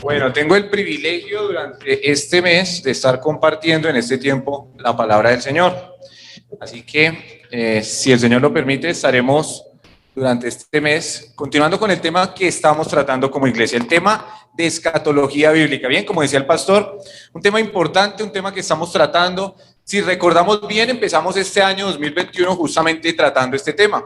Bueno, tengo el privilegio durante este mes de estar compartiendo en este tiempo la palabra del Señor. Así que, si el Señor lo permite, estaremos durante este mes continuando con el tema que estamos tratando como iglesia, el tema de escatología bíblica. Bien, como decía el pastor, un tema importante, un tema que estamos tratando. Si recordamos bien, empezamos este año 2021 justamente tratando este tema.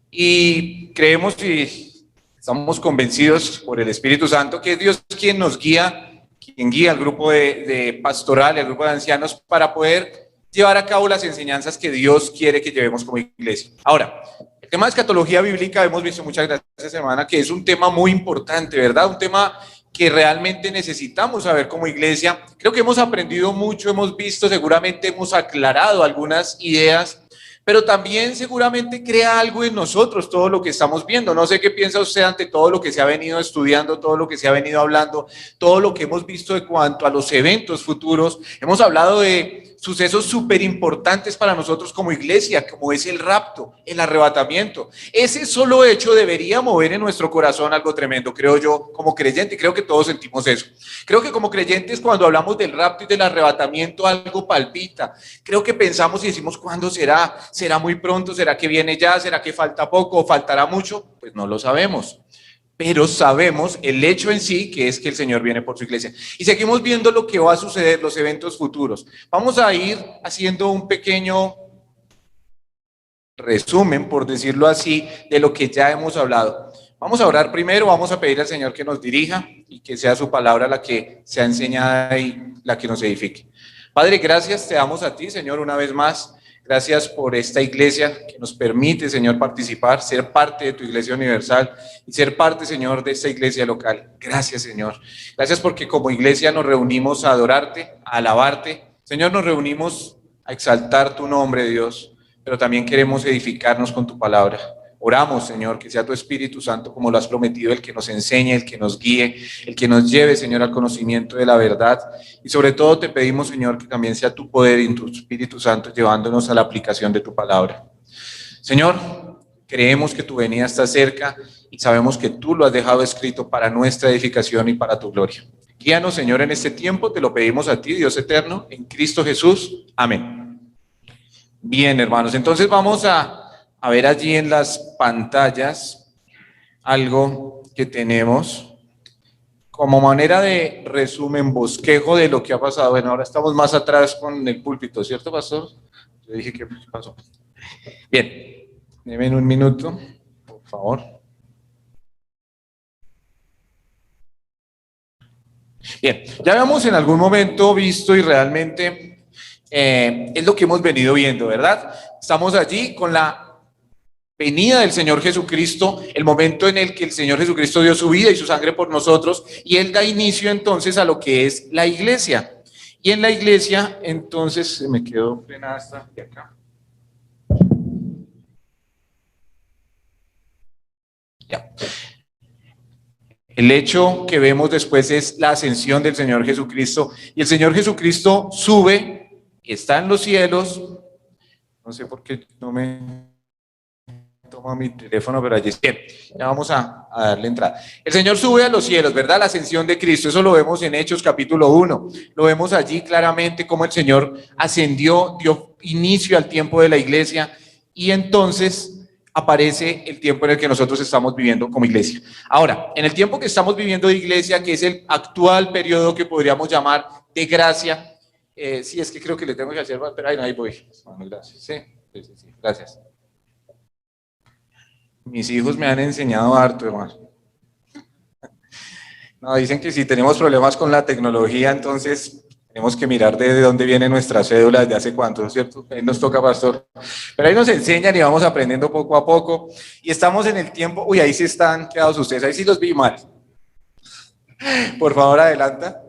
Y creemos y estamos convencidos por el Espíritu Santo que es Dios quien nos guía, quien guía al grupo de pastoral, al grupo de ancianos, para poder llevar a cabo las enseñanzas que Dios quiere que llevemos como iglesia. Ahora, el tema de escatología bíblica, hemos visto, muchas gracias hermana, que es un tema muy importante, ¿verdad? Un tema que realmente necesitamos saber como iglesia. Creo que hemos aprendido mucho, hemos visto, seguramente hemos aclarado algunas ideas, pero también seguramente crea algo en nosotros todo lo que estamos viendo. No sé qué piensa usted ante todo lo que se ha venido estudiando, todo lo que se ha venido hablando, todo lo que hemos visto en cuanto a los eventos futuros. Hemos hablado de sucesos súper importantes para nosotros como iglesia, como es el rapto, el arrebatamiento. Ese solo hecho debería mover en nuestro corazón algo tremendo, creo yo, como creyente. Creo que todos sentimos eso. Creo que como creyentes, cuando hablamos del rapto y del arrebatamiento, algo palpita. Creo que pensamos y decimos, ¿cuándo será? ¿Será muy pronto? ¿Será que viene ya? ¿Será que falta poco o faltará mucho? Pues no lo sabemos. Pero sabemos el hecho en sí, que es que el Señor viene por su iglesia. Y seguimos viendo lo que va a suceder, los eventos futuros. Vamos a ir haciendo un pequeño resumen, por decirlo así, de lo que ya hemos hablado. Vamos a orar primero, vamos a pedir al Señor que nos dirija y que sea su palabra la que sea enseñada y la que nos edifique. Padre, gracias te damos a ti, Señor, una vez más. Gracias por esta iglesia que nos permite, Señor, participar, ser parte de tu iglesia universal y ser parte, Señor, de esta iglesia local. Gracias, Señor. Gracias porque como iglesia nos reunimos a adorarte, a alabarte. Señor, nos reunimos a exaltar tu nombre, Dios, pero también queremos edificarnos con tu palabra. Oramos, Señor, que sea tu Espíritu Santo, como lo has prometido, el que nos enseñe, el que nos guíe, el que nos lleve, Señor, al conocimiento de la verdad. Y sobre todo te pedimos, Señor, que también sea tu poder y tu Espíritu Santo llevándonos a la aplicación de tu palabra. Señor, creemos que tu venida está cerca y sabemos que tú lo has dejado escrito para nuestra edificación y para tu gloria. Guíanos, Señor, en este tiempo, te lo pedimos a ti, Dios eterno, en Cristo Jesús. Amén. Bien, hermanos, entonces vamos a ver allí en las pantallas algo que tenemos como manera de resumen, bosquejo de lo que ha pasado. Bueno, ahora estamos más atrás con el púlpito, ¿cierto, pastor? Yo dije, ¿qué pasó? Bien, denme un minuto, por favor. Bien, ya habíamos en algún momento visto y realmente es lo que hemos venido viendo, ¿verdad? Estamos allí con la venida del Señor Jesucristo, el momento en el que el Señor Jesucristo dio su vida y su sangre por nosotros, y Él da inicio entonces a lo que es la iglesia. Y en la iglesia, entonces, se me quedó frenada esta de acá. Ya. El hecho que vemos después es la ascensión del Señor Jesucristo, y el Señor Jesucristo sube, está en los cielos. No sé por qué no me toma mi teléfono, pero allí está. Bien, ya vamos a darle entrada. El Señor sube a los cielos, ¿verdad? La ascensión de Cristo, eso lo vemos en Hechos capítulo 1, lo vemos allí claramente cómo el Señor ascendió, dio inicio al tiempo de la iglesia, y entonces aparece el tiempo en el que nosotros estamos viviendo como iglesia. Ahora, en el tiempo que estamos viviendo de iglesia, que es el actual periodo que podríamos llamar de gracia, sí, es que creo que le tengo que hacer, pero ahí voy. Gracias, sí, gracias. Mis hijos me han enseñado harto, hermano. No, dicen que si tenemos problemas con la tecnología, entonces tenemos que mirar de dónde viene nuestra cédula, desde hace cuánto, ¿cierto? Ahí nos toca, pastor. Pero ahí nos enseñan y vamos aprendiendo poco a poco. Y estamos en el tiempo, uy, ahí sí están quedados ustedes, ahí sí los vi mal. Por favor, adelanta.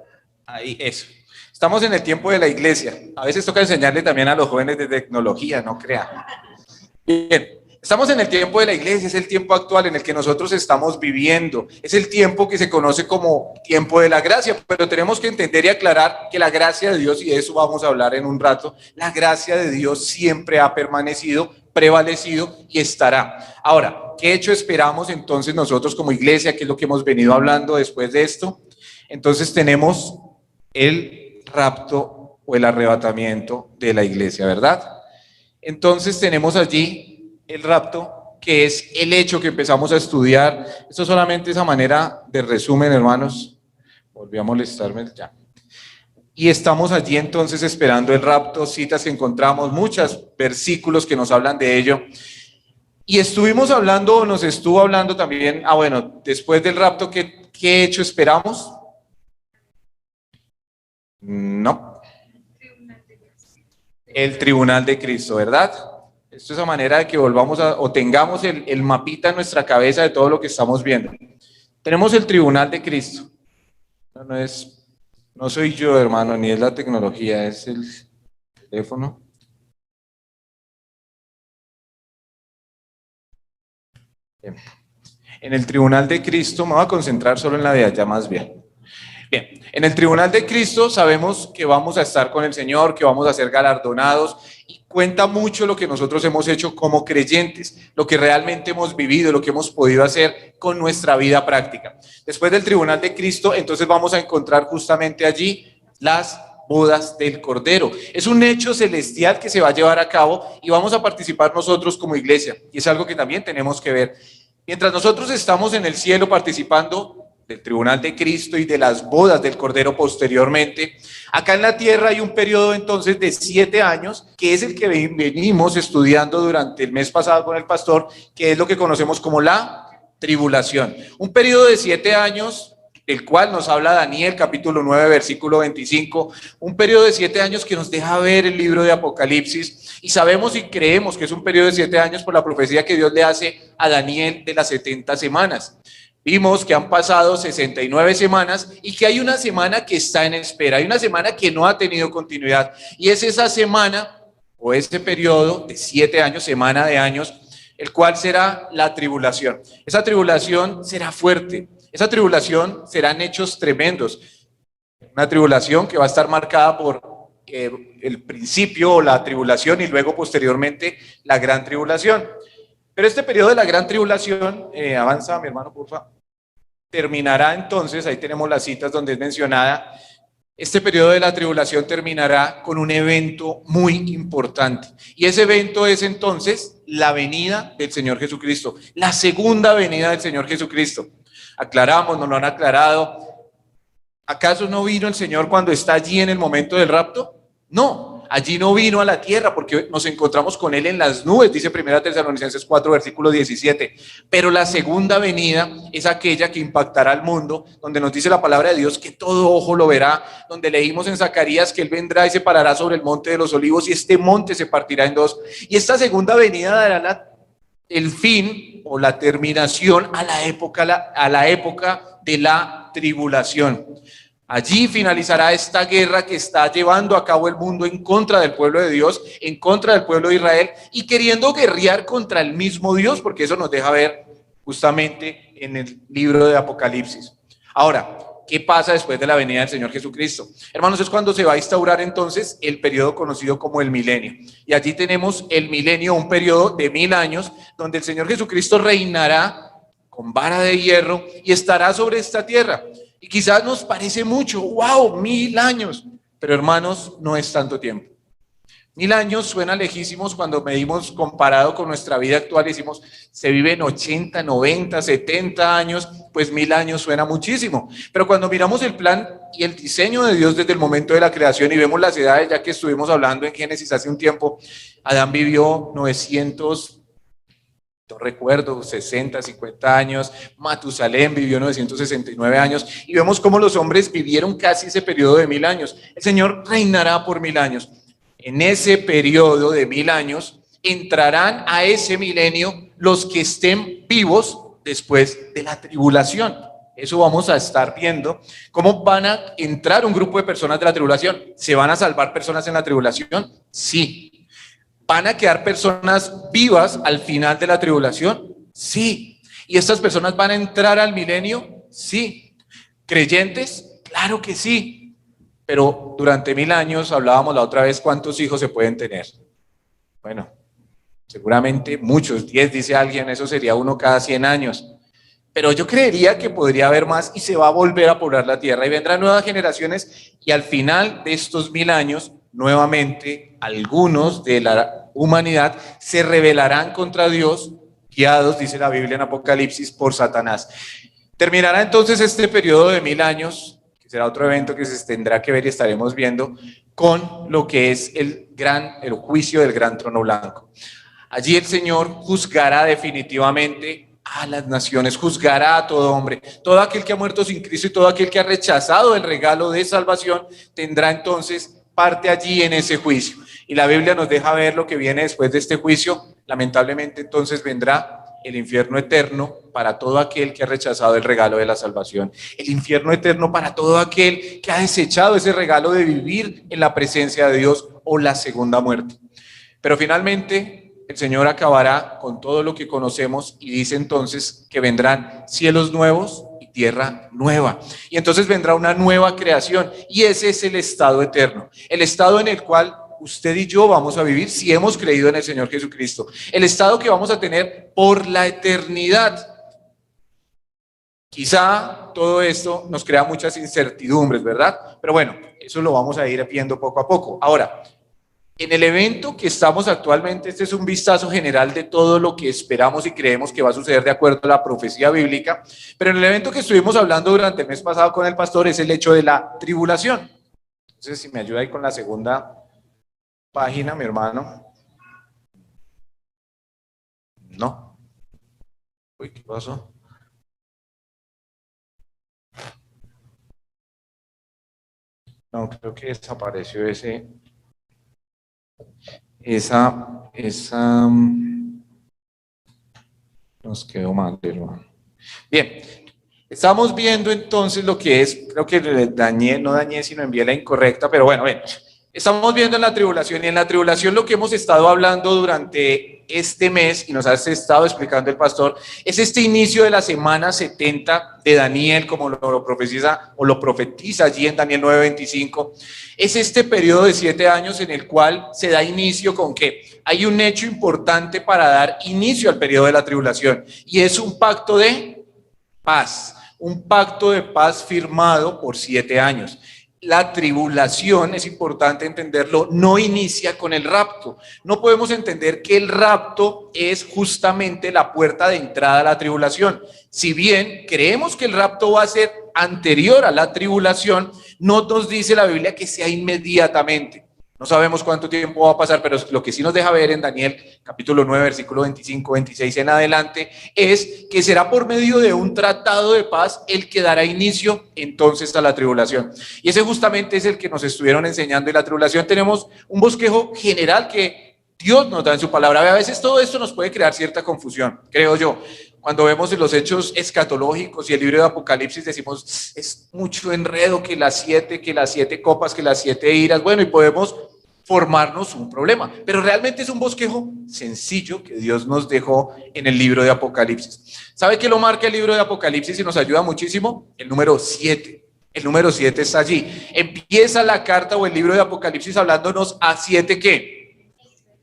Ahí, eso. Estamos en el tiempo de la iglesia. A veces toca enseñarle también a los jóvenes de tecnología, no crean. Bien. Estamos en el tiempo de la iglesia, es el tiempo actual en el que nosotros estamos viviendo, es el tiempo que se conoce como tiempo de la gracia, pero tenemos que entender y aclarar que la gracia de Dios, y de eso vamos a hablar en un rato, la gracia de Dios siempre ha permanecido, prevalecido y estará. Ahora, ¿qué hecho esperamos entonces nosotros como iglesia? ¿Qué es lo que hemos venido hablando después de esto? entonces tenemos el rapto o el arrebatamiento de la iglesia, ¿verdad? Entonces tenemos allí el rapto, que es el hecho que empezamos a estudiar. Esto solamente es a manera de resumen, hermanos. Volví a molestarme ya. Y estamos allí entonces esperando el rapto, citas que encontramos, muchos versículos que nos hablan de ello. Y estuvimos hablando, nos estuvo hablando también, bueno, después del rapto, ¿qué hecho esperamos? No. El tribunal de Cristo, ¿verdad? Esto es a manera de que volvamos o tengamos el mapita en nuestra cabeza de todo lo que estamos viendo. Tenemos el tribunal de Cristo. No soy yo, hermano, ni es la tecnología, es el teléfono. Bien. En el tribunal de Cristo, me voy a concentrar solo en la de allá más bien. Bien, en el tribunal de Cristo sabemos que vamos a estar con el Señor, que vamos a ser galardonados, y cuenta mucho lo que nosotros hemos hecho como creyentes, lo que realmente hemos vivido, lo que hemos podido hacer con nuestra vida práctica. Después del tribunal de Cristo, entonces vamos a encontrar justamente allí las bodas del Cordero. Es un hecho celestial que se va a llevar a cabo y vamos a participar nosotros como iglesia, y es algo que también tenemos que ver. Mientras nosotros estamos en el cielo participando del tribunal de Cristo y de las bodas del Cordero posteriormente, acá en la tierra hay un periodo entonces de 7 años, que es el que venimos estudiando durante el mes pasado con el pastor, que es lo que conocemos como la tribulación. Un periodo de 7 años, el cual nos habla Daniel, capítulo 9, versículo 25, un periodo de 7 años que nos deja ver el libro de Apocalipsis, y sabemos y creemos que es un periodo de 7 años por la profecía que Dios le hace a Daniel de las 70 semanas. Vimos que han pasado 69 semanas y que hay una semana que está en espera, hay una semana que no ha tenido continuidad, y es esa semana o ese periodo de 7 años, semana de años, el cual será la tribulación. Esa tribulación será fuerte, esa tribulación serán hechos tremendos, una tribulación que va a estar marcada por el principio o la tribulación y luego posteriormente la gran tribulación. Pero este periodo de la gran tribulación, avanza mi hermano, por favor, terminará entonces, ahí tenemos las citas donde es mencionada, este periodo de la tribulación terminará con un evento muy importante. Y ese evento es entonces la venida del Señor Jesucristo, la segunda venida del Señor Jesucristo. Aclaramos, nos lo han aclarado. ¿Acaso no vino el Señor cuando está allí en el momento del rapto? No, allí no vino a la tierra porque nos encontramos con Él en las nubes, dice 1 Tesalonicenses 4, versículo 17. Pero la segunda venida es aquella que impactará al mundo, donde nos dice la palabra de Dios que todo ojo lo verá, donde leímos en Zacarías que Él vendrá y se parará sobre el monte de los olivos y este monte se partirá en dos. Y esta segunda venida dará el fin o la terminación a la época de la tribulación. Allí finalizará esta guerra que está llevando a cabo el mundo en contra del pueblo de Dios, en contra del pueblo de Israel y queriendo guerrear contra el mismo Dios, porque eso nos deja ver justamente en el libro de Apocalipsis. Ahora, ¿qué pasa después de la venida del Señor Jesucristo? Hermanos, es cuando se va a instaurar entonces el periodo conocido como el milenio. Y allí tenemos el milenio, un periodo de 1000 años, donde el Señor Jesucristo reinará con vara de hierro y estará sobre esta tierra. Y quizás nos parece mucho, wow, 1000 años, pero hermanos, no es tanto tiempo. 1000 años suena lejísimos cuando medimos comparado con nuestra vida actual, decimos, se viven 80, 90, 70 años, pues 1000 años suena muchísimo. Pero cuando miramos el plan y el diseño de Dios desde el momento de la creación y vemos las edades, ya que estuvimos hablando en Génesis hace un tiempo, Adán vivió 900, no recuerdo, 60, 50 años, Matusalén vivió 969 años, y vemos cómo los hombres vivieron casi ese periodo de 1000 años. El Señor reinará por 1000 años. En ese periodo de 1000 años entrarán a ese milenio los que estén vivos después de la tribulación. Eso vamos a estar viendo, cómo van a entrar un grupo de personas de la tribulación. ¿Se van a salvar personas en la tribulación? Sí. ¿Van a quedar personas vivas al final de la tribulación? Sí. ¿Y estas personas van a entrar al milenio? Sí. ¿Creyentes? Claro que sí. Pero durante 1000 años, hablábamos la otra vez, ¿cuántos hijos se pueden tener? Bueno, seguramente muchos, 10 dice alguien, eso sería uno cada 100 años. pero yo creería que podría haber más y se va a volver a poblar la tierra y vendrán nuevas generaciones y al final de estos 1000 años, nuevamente algunos de la humanidad se rebelarán contra Dios, guiados, dice la Biblia en Apocalipsis, por Satanás. Terminará entonces este periodo de 1000 años, que será otro evento que se tendrá que ver y estaremos viendo, con lo que es el juicio del gran trono blanco. Allí el Señor juzgará definitivamente a las naciones, juzgará a todo hombre. Todo aquel que ha muerto sin Cristo y todo aquel que ha rechazado el regalo de salvación tendrá entonces parte allí en ese juicio. Y la Biblia nos deja ver lo que viene después de este juicio. Lamentablemente entonces vendrá el infierno eterno para todo aquel que ha rechazado el regalo de la salvación. El infierno eterno para todo aquel que ha desechado ese regalo de vivir en la presencia de Dios o la segunda muerte. Pero finalmente el Señor acabará con todo lo que conocemos y dice entonces que vendrán cielos nuevos y tierra nueva. Y entonces vendrá una nueva creación y ese es el estado eterno, el estado en el cual usted y yo vamos a vivir si hemos creído en el Señor Jesucristo, el estado que vamos a tener por la eternidad. Quizá todo esto nos crea muchas incertidumbres, ¿verdad? Pero bueno, eso lo vamos a ir viendo poco a poco. Ahora, en el evento que estamos actualmente, este es un vistazo general de todo lo que esperamos y creemos que va a suceder de acuerdo a la profecía bíblica, pero en el evento que estuvimos hablando durante el mes pasado con el pastor es el hecho de la tribulación. Entonces, si me ayuda ahí con la segunda página, mi hermano. No. Uy, ¿qué pasó? No, creo que desapareció esa nos quedó mal, hermano. Bien, estamos viendo entonces lo que es, creo que no dañé, sino envié la incorrecta, pero bueno, estamos viendo en la tribulación y en la tribulación lo que hemos estado hablando durante este mes y nos ha estado explicando el pastor es este inicio de la semana 70 de Daniel, como lo profetiza allí en Daniel 9:25. Es este periodo de 7 años en el cual se da inicio con que hay un hecho importante para dar inicio al periodo de la tribulación y es un pacto de paz, un pacto de paz firmado por 7 años. La tribulación, es importante entenderlo, no inicia con el rapto. No podemos entender que el rapto es justamente la puerta de entrada a la tribulación. Si bien creemos que el rapto va a ser anterior a la tribulación, no nos dice la Biblia que sea inmediatamente. No sabemos cuánto tiempo va a pasar, pero lo que sí nos deja ver en Daniel capítulo 9, versículo 25, 26 en adelante, es que será por medio de un tratado de paz el que dará inicio entonces a la tribulación. Y ese justamente es el que nos estuvieron enseñando. En la tribulación tenemos un bosquejo general que Dios nos da en su palabra. A veces todo esto nos puede crear cierta confusión, creo yo. Cuando vemos en los hechos escatológicos y el libro de Apocalipsis decimos, es mucho enredo, que las 7 copas, que las 7 iras, bueno, y podemos formarnos un problema, pero realmente es un bosquejo sencillo que Dios nos dejó en el libro de Apocalipsis. ¿Sabe qué lo marca el libro de Apocalipsis y nos ayuda muchísimo? El número 7. El número 7 está allí. Empieza la carta o el libro de Apocalipsis hablándonos a 7 ¿qué?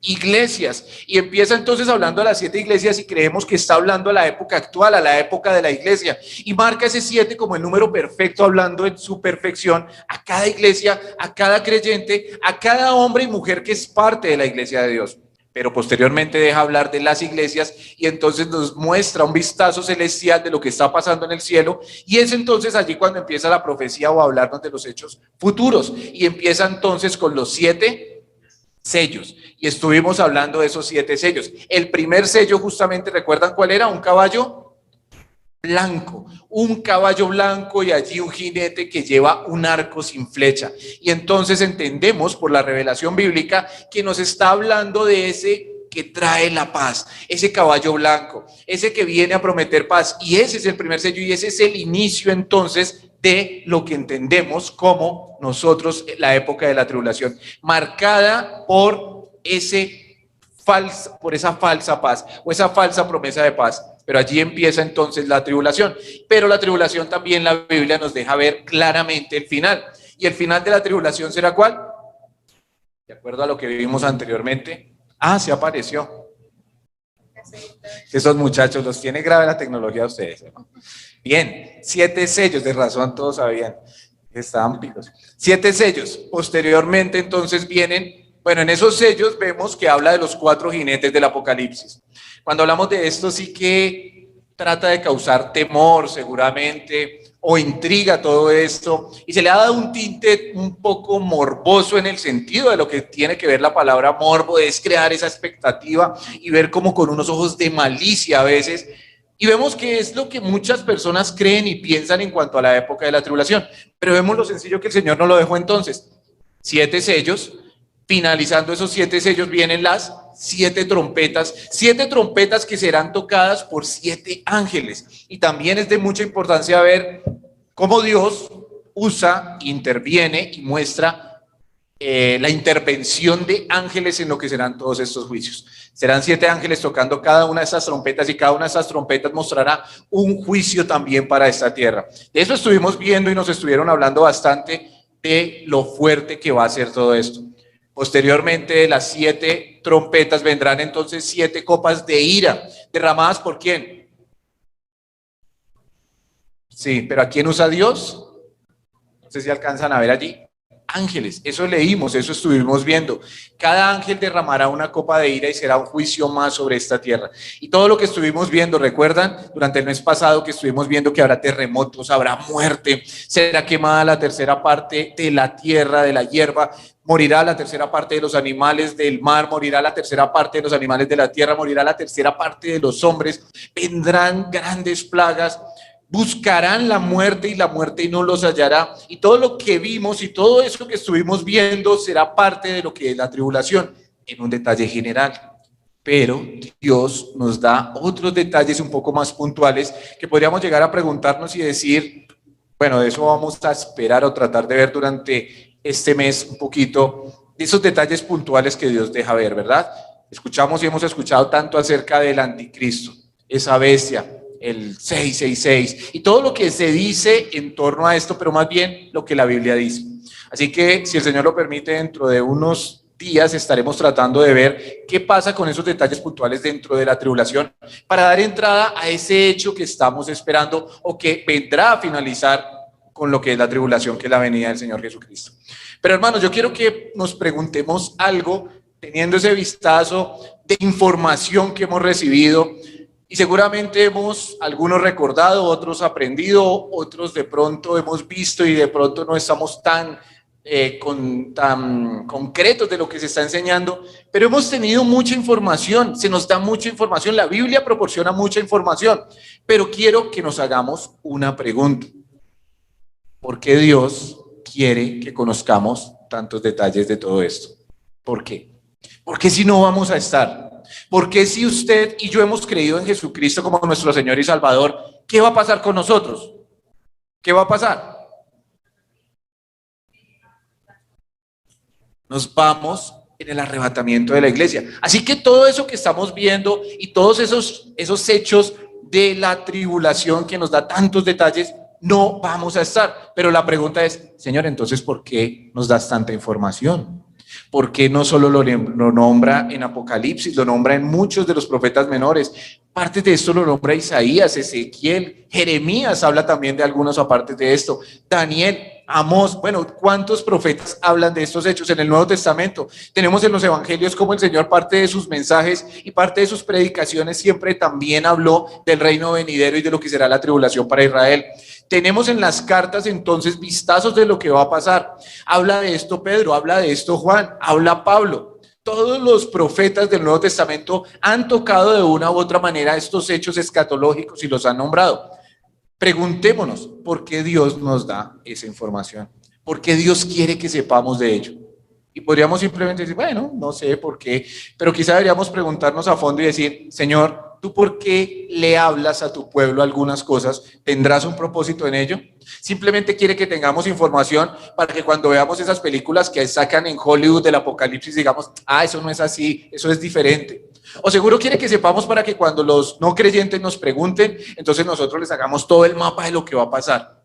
Iglesias, y empieza entonces hablando a las 7 iglesias y creemos que está hablando a la época actual, a la época de la iglesia, y marca ese 7 como el número perfecto, hablando en su perfección a cada iglesia, a cada creyente, a cada hombre y mujer que es parte de la iglesia de Dios. Pero posteriormente deja hablar de las iglesias y entonces nos muestra un vistazo celestial de lo que está pasando en el cielo, y es entonces allí cuando empieza la profecía o a hablarnos de los hechos futuros, y empieza entonces con los 7 sellos, y estuvimos hablando de esos 7 sellos. El primer sello, justamente, ¿recuerdan cuál era? Un caballo blanco, y allí un jinete que lleva un arco sin flecha. Y entonces entendemos por la revelación bíblica que nos está hablando de ese que trae la paz, ese caballo blanco, ese que viene a prometer paz, y ese es el primer sello, y ese es el inicio entonces de lo que entendemos como nosotros la época de la tribulación, marcada por esa falsa paz o esa falsa promesa de paz. Pero allí empieza entonces la tribulación. Pero la tribulación también la Biblia nos deja ver claramente el final. ¿Y el final de la tribulación será cuál? De acuerdo a lo que vimos anteriormente. Se apareció. Esos muchachos los tiene grave la tecnología a ustedes, ¿no? Bien, 7 sellos, de razón todos sabían que estaban picos. 7 sellos. Posteriormente entonces vienen, bueno, en esos sellos vemos que habla de los 4 jinetes del Apocalipsis. Cuando hablamos de esto sí que trata de causar temor seguramente, o intriga todo esto, y se le ha dado un tinte un poco morboso en el sentido de lo que tiene que ver la palabra morbo, es crear esa expectativa y ver como con unos ojos de malicia a veces, y vemos que es lo que muchas personas creen y piensan en cuanto a la época de la tribulación, pero vemos lo sencillo que el Señor nos lo dejó entonces, 7 sellos, finalizando esos 7 sellos vienen las 7 trompetas que serán tocadas por 7 ángeles. Y también es de mucha importancia ver cómo Dios usa, interviene y muestra la intervención de ángeles en lo que serán todos estos juicios. Serán 7 ángeles tocando cada una de esas trompetas y cada una de esas trompetas mostrará un juicio también para esta tierra. De eso estuvimos viendo y nos estuvieron hablando bastante de lo fuerte que va a ser todo esto. Posteriormente de las 7 trompetas vendrán entonces 7 copas de ira, derramadas ¿por quién? Sí, pero ¿a quién usa Dios? No sé si alcanzan a ver allí. Ángeles, eso leímos, eso estuvimos viendo. Cada ángel derramará una copa de ira y será un juicio más sobre esta tierra. Y todo lo que estuvimos viendo, ¿recuerdan? Durante el mes pasado que estuvimos viendo que habrá terremotos, habrá muerte, será quemada la tercera parte de la tierra, de la hierba, morirá la tercera parte de los animales del mar, morirá la tercera parte de los animales de la tierra, morirá la tercera parte de los hombres, vendrán grandes plagas, buscarán la muerte y la muerte no los hallará. Y todo lo que vimos y todo eso que estuvimos viendo será parte de lo que es la tribulación, en un detalle general. Pero Dios nos da otros detalles un poco más puntuales que podríamos llegar a preguntarnos y decir, bueno, de eso vamos a esperar o tratar de ver durante este mes un poquito de esos detalles puntuales que Dios deja ver, ¿verdad? Escuchamos y hemos escuchado tanto acerca del anticristo, esa bestia, el 666, y todo lo que se dice en torno a esto, pero más bien lo que la Biblia dice. Así que, si el Señor lo permite, dentro de unos días estaremos tratando de ver qué pasa con esos detalles puntuales dentro de la tribulación, para dar entrada a ese hecho que estamos esperando o que vendrá a finalizar con lo que es la tribulación, que es la venida del Señor Jesucristo. Pero hermanos, yo quiero que nos preguntemos algo, teniendo ese vistazo de información que hemos recibido, y seguramente hemos algunos recordado, otros aprendido, otros de pronto hemos visto y de pronto no estamos tan concretos de lo que se está enseñando, pero hemos tenido mucha información, se nos da mucha información, la Biblia proporciona mucha información, pero quiero que nos hagamos una pregunta. ¿Por qué Dios quiere que conozcamos tantos detalles de todo esto? ¿Por qué? Porque si no vamos a estar. Porque si usted y yo hemos creído en Jesucristo como nuestro Señor y Salvador, ¿qué va a pasar con nosotros? ¿Qué va a pasar? Nos vamos en el arrebatamiento de la iglesia. Así que todo eso que estamos viendo y todos esos hechos de la tribulación que nos da tantos detalles, no vamos a estar. Pero la pregunta es, Señor, entonces, ¿por qué nos das tanta información? ¿Por qué no solo lo nombra en Apocalipsis, lo nombra en muchos de los profetas menores? Parte de esto lo nombra Isaías, Ezequiel, Jeremías habla también de algunos aparte de esto, Daniel, Amós. Bueno, ¿cuántos profetas hablan de estos hechos en el Nuevo Testamento? Tenemos en los evangelios como el Señor parte de sus mensajes y parte de sus predicaciones siempre también habló del reino venidero y de lo que será la tribulación para Israel. Tenemos en las cartas entonces vistazos de lo que va a pasar. Habla de esto Pedro, habla de esto Juan, habla Pablo. Todos los profetas del Nuevo Testamento han tocado de una u otra manera estos hechos escatológicos y los han nombrado. Preguntémonos, ¿por qué Dios nos da esa información? ¿Por qué Dios quiere que sepamos de ello? Y podríamos simplemente decir, bueno, no sé por qué, pero quizá deberíamos preguntarnos a fondo y decir, Señor, ¿tú por qué le hablas a tu pueblo algunas cosas? ¿Tendrás un propósito en ello? Simplemente quiere que tengamos información para que cuando veamos esas películas que sacan en Hollywood del Apocalipsis, digamos, eso no es así, eso es diferente. O seguro quiere que sepamos para que cuando los no creyentes nos pregunten, entonces nosotros les hagamos todo el mapa de lo que va a pasar.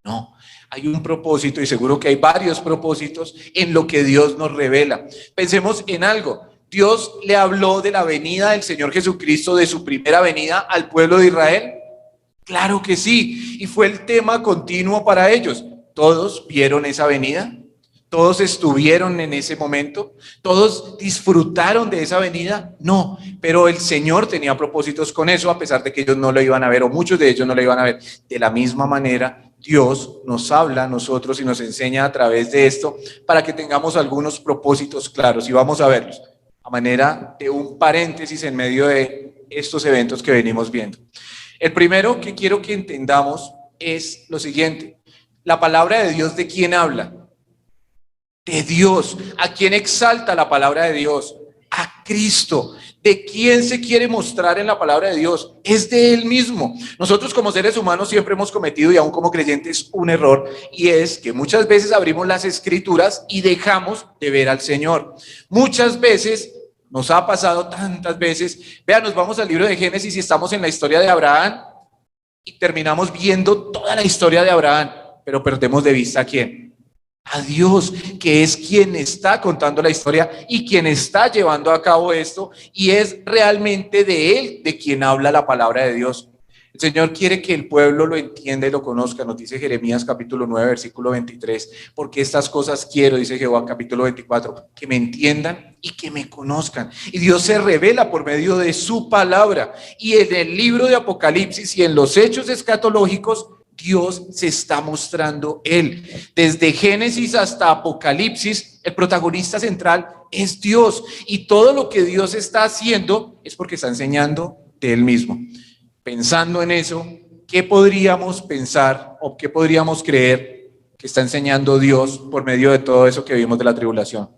No, hay un propósito y seguro que hay varios propósitos en lo que Dios nos revela. Pensemos en algo. ¿Dios le habló de la venida del Señor Jesucristo, de su primera venida al pueblo de Israel? Claro que sí, y fue el tema continuo para ellos. ¿Todos vieron esa venida? ¿Todos estuvieron en ese momento? ¿Todos disfrutaron de esa venida? No, pero el Señor tenía propósitos con eso, a pesar de que ellos no lo iban a ver, o muchos de ellos no lo iban a ver. De la misma manera, Dios nos habla a nosotros y nos enseña a través de esto para que tengamos algunos propósitos claros, y vamos a verlos a manera de un paréntesis en medio de estos eventos que venimos viendo. El primero que quiero que entendamos es lo siguiente: la palabra de Dios, ¿de quién habla? De Dios. ¿A quién exalta la palabra de Dios? A Cristo. ¿De quién se quiere mostrar en la palabra de Dios? Es de Él mismo. Nosotros como seres humanos siempre hemos cometido, y aún como creyentes, un error, y es que muchas veces abrimos las Escrituras y dejamos de ver al Señor. Muchas veces nos ha pasado, tantas veces. Vean, nos vamos al libro de Génesis y estamos en la historia de Abraham y terminamos viendo toda la historia de Abraham, pero perdemos de vista ¿a quién? A Dios, que es quien está contando la historia y quien está llevando a cabo esto, y es realmente de Él de quien habla la palabra de Dios. El Señor quiere que el pueblo lo entienda y lo conozca. Nos dice Jeremías capítulo 9, versículo 23, porque estas cosas quiero, dice Jehová capítulo 24, que me entiendan y que me conozcan. Y Dios se revela por medio de su palabra, y en el libro de Apocalipsis y en los hechos escatológicos, Dios se está mostrando Él. Desde Génesis hasta Apocalipsis, el protagonista central es Dios, y todo lo que Dios está haciendo es porque está enseñando de Él mismo. Pensando en eso, ¿qué podríamos pensar o qué podríamos creer que está enseñando Dios por medio de todo eso que vimos de la tribulación?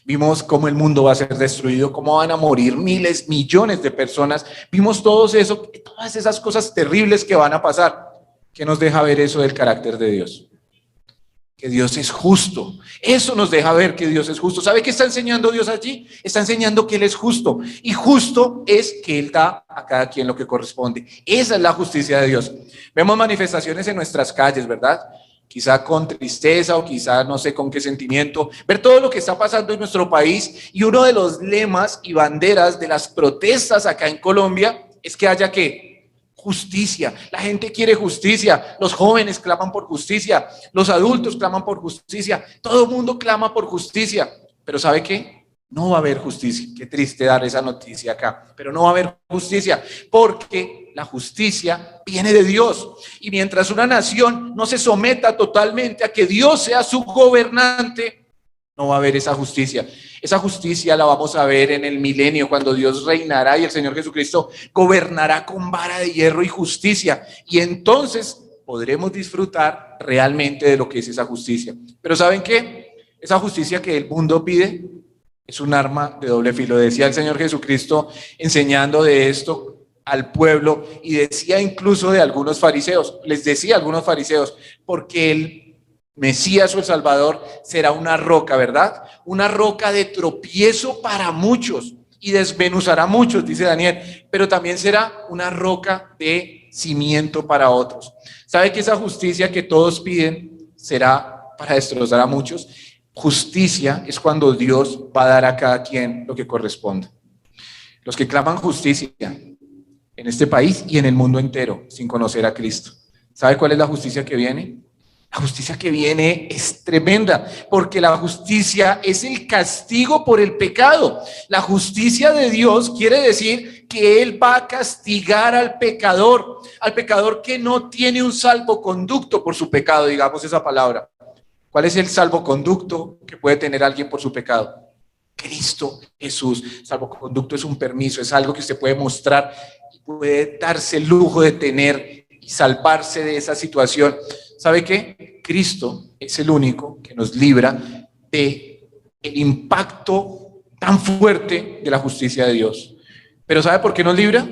Vimos cómo el mundo va a ser destruido, cómo van a morir miles, millones de personas. Vimos todas esas cosas terribles que van a pasar. ¿Qué nos deja ver eso del carácter de Dios? Que Dios es justo. Eso nos deja ver que Dios es justo. ¿Sabe qué está enseñando Dios allí? Está enseñando que Él es justo. Y justo es que Él da a cada quien lo que corresponde. Esa es la justicia de Dios. Vemos manifestaciones en nuestras calles, ¿verdad? Quizá con tristeza o quizá no sé con qué sentimiento. Ver todo lo que está pasando en nuestro país. Y uno de los lemas y banderas de las protestas acá en Colombia es que haya ¿qué? Justicia. La gente quiere justicia. Los jóvenes claman por justicia. Los adultos claman por justicia. Todo el mundo clama por justicia. Pero ¿sabe qué? No va a haber justicia. Qué triste dar esa noticia acá. Pero no va a haber justicia porque la justicia viene de Dios. Y mientras una nación no se someta totalmente a que Dios sea su gobernante, no va a haber esa justicia. Esa justicia la vamos a ver en el milenio, cuando Dios reinará y el Señor Jesucristo gobernará con vara de hierro y justicia. Y entonces podremos disfrutar realmente de lo que es esa justicia. Pero ¿saben qué? Esa justicia que el mundo pide es un arma de doble filo. Decía el Señor Jesucristo enseñando de esto al pueblo, y decía incluso de algunos fariseos, les decía a algunos fariseos, porque el Mesías o el Salvador será una roca, ¿verdad? Una roca de tropiezo para muchos y desmenuzará a muchos, dice Daniel, pero también será una roca de cimiento para otros. ¿Sabe que esa justicia que todos piden será para destrozar a muchos? Justicia es cuando Dios va a dar a cada quien lo que corresponde. Los que claman justicia en este país y en el mundo entero sin conocer a Cristo. ¿Sabe cuál es la justicia que viene? La justicia que viene es tremenda, porque la justicia es el castigo por el pecado. La justicia de Dios quiere decir que Él va a castigar al pecador que no tiene un salvoconducto por su pecado, digamos esa palabra. ¿Cuál es el salvoconducto que puede tener alguien por su pecado? Cristo Jesús. Salvoconducto es un permiso, es algo que usted puede mostrar y puede darse el lujo de tener y salvarse de esa situación. ¿Sabe qué? Cristo es el único que nos libra de el impacto tan fuerte de la justicia de Dios. ¿Pero sabe por qué nos libra?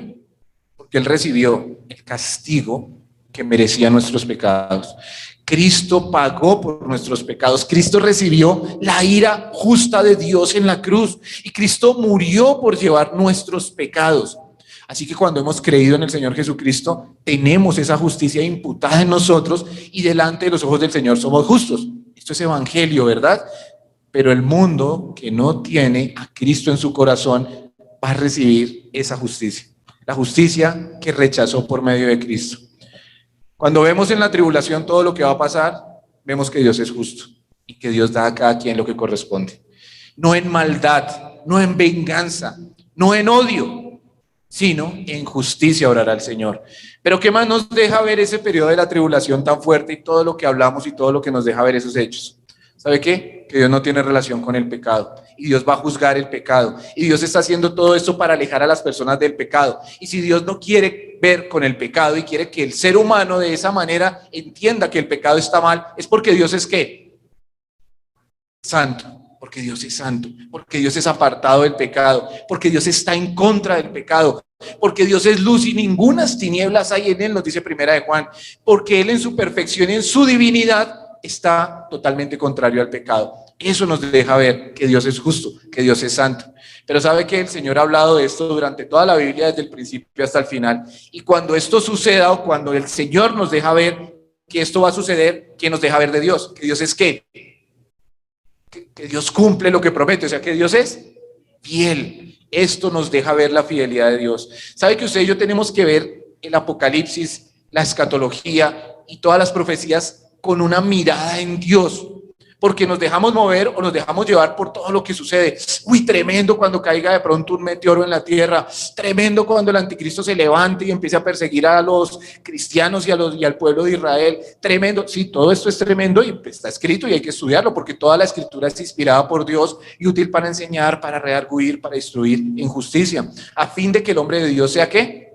Porque Él recibió el castigo que merecían nuestros pecados. Cristo pagó por nuestros pecados. Cristo recibió la ira justa de Dios en la cruz, y Cristo murió por llevar nuestros pecados. Así que cuando hemos creído en el Señor Jesucristo, tenemos esa justicia imputada en nosotros, y delante de los ojos del Señor somos justos. Esto es evangelio, ¿verdad? pero el mundo que no tiene a Cristo en su corazón va a recibir esa justicia, la justicia que rechazó por medio de Cristo. Cuando vemos en la tribulación todo lo que va a pasar, vemos que Dios es justo y que Dios da a cada quien lo que corresponde. No en maldad, no en venganza, no en odio, sino en justicia orará el Señor. Pero ¿qué más nos deja ver ese periodo de la tribulación tan fuerte y todo lo que hablamos y todo lo que nos deja ver esos hechos? ¿Sabe qué? Que Dios no tiene relación con el pecado y Dios va a juzgar el pecado y Dios está haciendo todo esto para alejar a las personas del pecado. Y si Dios no quiere ver con el pecado y quiere que el ser humano de esa manera entienda que el pecado está mal, es porque Dios es ¿qué? Santo, porque Dios es santo, porque Dios es apartado del pecado, porque Dios está en contra del pecado, porque Dios es luz y ningunas tinieblas hay en él, nos dice Primera de Juan, porque él en su perfección y en su divinidad está totalmente contrario al pecado. Eso nos deja ver que Dios es justo, que Dios es santo. Pero sabe que el Señor ha hablado de esto durante toda la Biblia, desde el principio hasta el final. Y cuando esto suceda o cuando el Señor nos deja ver que esto va a suceder, ¿qué nos deja ver de Dios? Que Dios es ¿qué? Que Dios cumple lo que promete, o sea que Dios es fiel. Esto nos deja ver la fidelidad de Dios. ¿Sabe que usted y yo tenemos que ver el Apocalipsis, la escatología y todas las profecías con una mirada en Dios? Porque nos dejamos mover o nos dejamos llevar por todo lo que sucede. Uy, tremendo cuando caiga de pronto un meteoro en la tierra, tremendo cuando el anticristo se levante y empiece a perseguir a los cristianos y al pueblo de Israel, tremendo. Sí, todo esto es tremendo y está escrito y hay que estudiarlo porque toda la escritura es inspirada por Dios y útil para enseñar, para redarguir, para instruir en justicia, a fin de que el hombre de Dios sea ¿qué?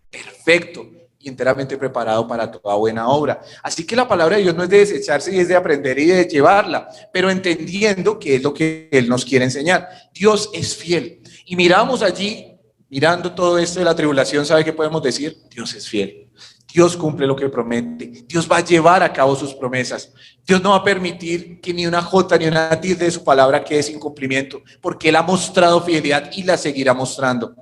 Perfecto y enteramente preparado para toda buena obra. Así que la palabra de Dios no es de desecharse y es de aprender y de llevarla, pero entendiendo que es lo que Él nos quiere enseñar. Dios es fiel. Y miramos allí, mirando todo esto de la tribulación, ¿sabe qué podemos decir? Dios es fiel. Dios cumple lo que promete. Dios va a llevar a cabo sus promesas. Dios no va a permitir que ni una jota ni una tilde de su palabra quede sin cumplimiento, porque Él ha mostrado fidelidad y la seguirá mostrando.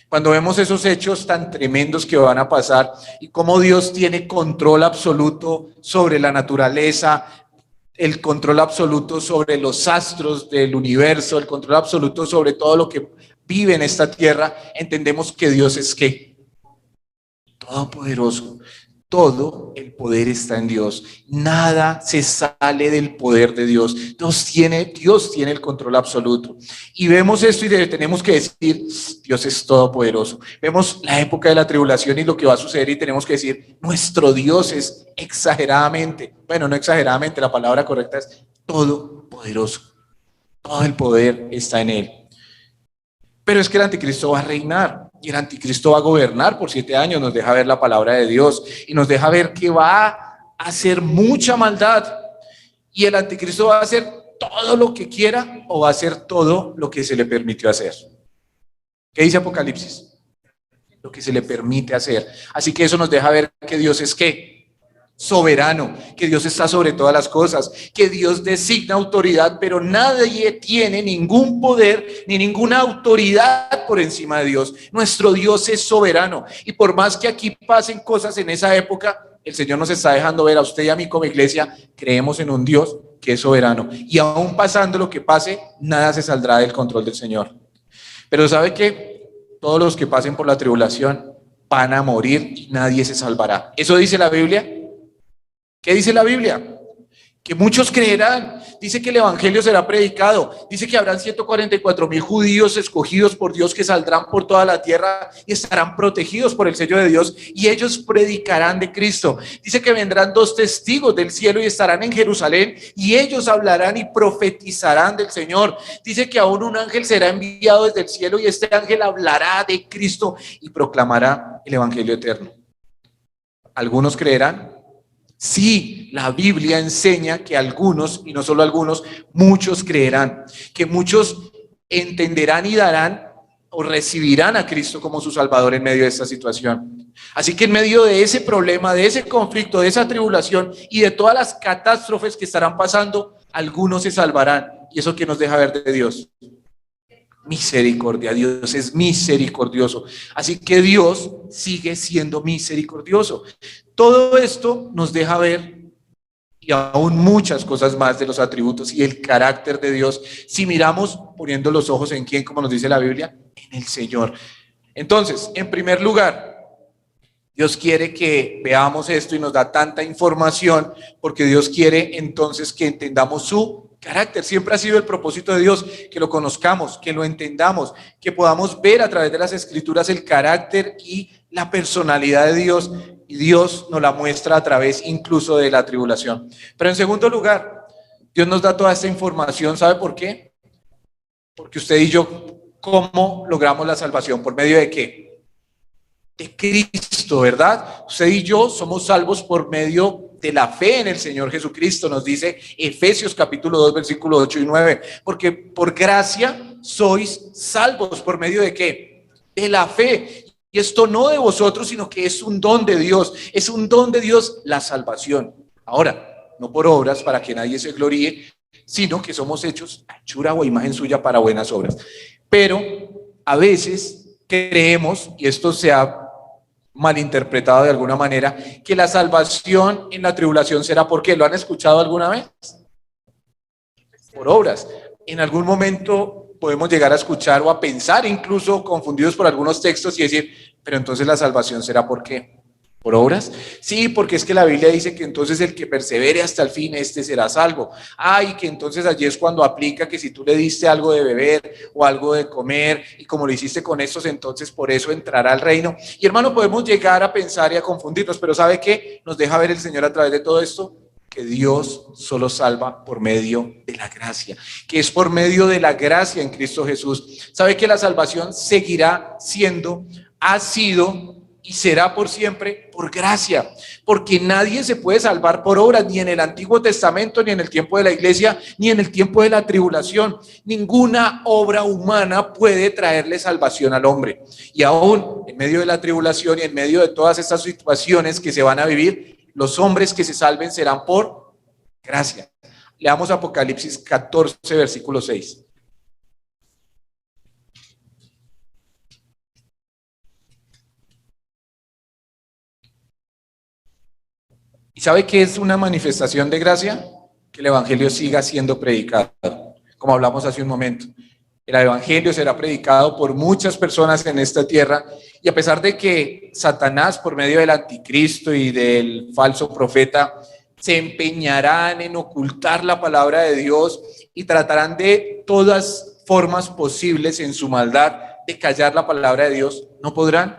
Cuando vemos esos hechos tan tremendos que van a pasar y cómo Dios tiene control absoluto sobre la naturaleza, el control absoluto sobre los astros del universo, el control absoluto sobre todo lo que vive en esta tierra, entendemos que Dios es ¿qué? Todopoderoso. Todo el poder está en Dios. Nada se sale del poder de Dios. Dios tiene el control absoluto. Y vemos esto y tenemos que decir, Dios es todopoderoso. Vemos la época de la tribulación y lo que va a suceder y tenemos que decir, nuestro Dios es exageradamente, bueno, no exageradamente, la palabra correcta es todopoderoso. Todo el poder está en Él. Pero es que el anticristo va a reinar y el anticristo va a gobernar por 7 años, nos deja ver la palabra de Dios y nos deja ver que va a hacer mucha maldad y el anticristo va a hacer todo lo que quiera o va a hacer todo lo que se le permitió hacer. ¿Qué dice Apocalipsis? Lo que se le permite hacer. Así que eso nos deja ver que Dios es ¿qué? Soberano, que Dios está sobre todas las cosas, que Dios designa autoridad, pero nadie tiene ningún poder ni ninguna autoridad por encima de Dios. Nuestro Dios es soberano y por más que aquí pasen cosas en esa época, el Señor nos está dejando ver a usted y a mí como iglesia, creemos en un Dios que es soberano y aún pasando lo que pase, nada se saldrá del control del Señor. Pero ¿sabe qué? Todos los que pasen por la tribulación van a morir y nadie se salvará. ¿Eso dice la Biblia? ¿Qué dice la Biblia? Que muchos creerán. Dice que el evangelio será predicado. Dice que habrán 144,000 judíos escogidos por Dios que saldrán por toda la tierra y estarán protegidos por el sello de Dios y ellos predicarán de Cristo. Dice que vendrán 2 testigos del cielo y estarán en Jerusalén y ellos hablarán y profetizarán del Señor. Dice que aún un ángel será enviado desde el cielo y este ángel hablará de Cristo y proclamará el evangelio eterno. ¿Algunos creerán? Sí, la Biblia enseña que algunos, y no solo algunos, muchos creerán, que muchos entenderán y darán o recibirán a Cristo como su Salvador en medio de esta situación. Así que en medio de ese problema, de ese conflicto, de esa tribulación y de todas las catástrofes que estarán pasando, algunos se salvarán. ¿Y eso qué nos deja ver de Dios? Misericordia. Dios es misericordioso. Así que Dios sigue siendo misericordioso. Todo esto nos deja ver y aún muchas cosas más de los atributos y el carácter de Dios, si miramos poniendo los ojos en quién, como nos dice la Biblia, en el Señor. Entonces, en primer lugar, Dios quiere que veamos esto y nos da tanta información porque Dios quiere entonces que entendamos su carácter. Siempre ha sido el propósito de Dios, que lo conozcamos, que lo entendamos, que podamos ver a través de las Escrituras el carácter y la personalidad de Dios, y Dios nos la muestra a través incluso de la tribulación. Pero en segundo lugar, Dios nos da toda esta información, ¿sabe por qué? Porque usted y yo, ¿cómo logramos la salvación? ¿Por medio de qué? De Cristo, ¿verdad? Usted y yo somos salvos por medio de la fe en el Señor Jesucristo, nos dice Efesios capítulo 2, versículo 8 y 9, porque por gracia sois salvos, ¿por medio de qué? De la fe. Y esto no de vosotros, sino que es un don de Dios, es un don de Dios la salvación. Ahora, no por obras para que nadie se gloríe, sino que somos hechos a hechura o imagen suya para buenas obras. Pero a veces creemos, y esto se ha malinterpretado de alguna manera, que la salvación en la tribulación será ¿por qué? ¿Lo han escuchado alguna vez? Por obras. En algún momento podemos llegar a escuchar o a pensar, incluso confundidos por algunos textos, y decir, pero entonces la salvación será ¿por qué? ¿Por obras? Sí, porque es que la Biblia dice que entonces el que persevere hasta el fin, este será salvo. Y que entonces allí es cuando aplica que si tú le diste algo de beber o algo de comer y como lo hiciste con estos, entonces por eso entrará al reino. Y hermano, podemos llegar a pensar y a confundirnos, pero ¿sabe qué? Nos deja ver el Señor a través de todo esto, que Dios solo salva por medio de la gracia, que es por medio de la gracia en Cristo Jesús. ¿Sabe que la salvación seguirá siendo, ha sido y será por siempre por gracia? Porque nadie se puede salvar por obras, ni en el Antiguo Testamento, ni en el tiempo de la iglesia, ni en el tiempo de la tribulación. Ninguna obra humana puede traerle salvación al hombre. Y aún en medio de la tribulación y en medio de todas estas situaciones que se van a vivir, los hombres que se salven serán por gracia. Leamos Apocalipsis 14, versículo 6. ¿Y sabe qué es una manifestación de gracia? Que el evangelio siga siendo predicado, como hablamos hace un momento. El evangelio será predicado por muchas personas en esta tierra, y a pesar de que Satanás, por medio del anticristo y del falso profeta, se empeñarán en ocultar la palabra de Dios y tratarán de todas formas posibles en su maldad de callar la palabra de Dios, no podrán.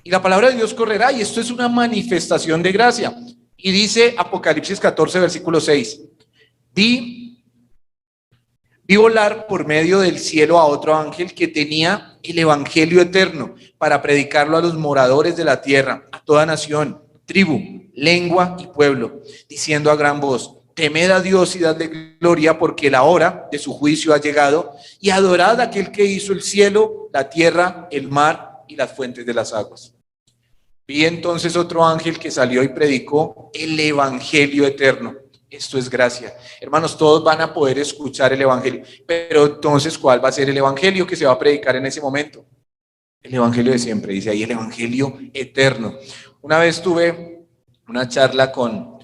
Y la palabra de Dios correrá, y esto es una manifestación de gracia. Y dice Apocalipsis 14, versículo 6, vi volar por medio del cielo a otro ángel que tenía el evangelio eterno para predicarlo a los moradores de la tierra, a toda nación, tribu, lengua y pueblo, diciendo a gran voz, temed a Dios y dadle gloria, porque la hora de su juicio ha llegado, y adorad a aquel que hizo el cielo, la tierra, el mar y las fuentes de las aguas. Vi entonces otro ángel que salió y predicó el evangelio eterno. Esto es gracia. Hermanos, todos van a poder escuchar el evangelio, pero entonces, ¿cuál va a ser el evangelio que se va a predicar en ese momento? El evangelio de siempre, dice ahí, el evangelio eterno. Una vez tuve una charla con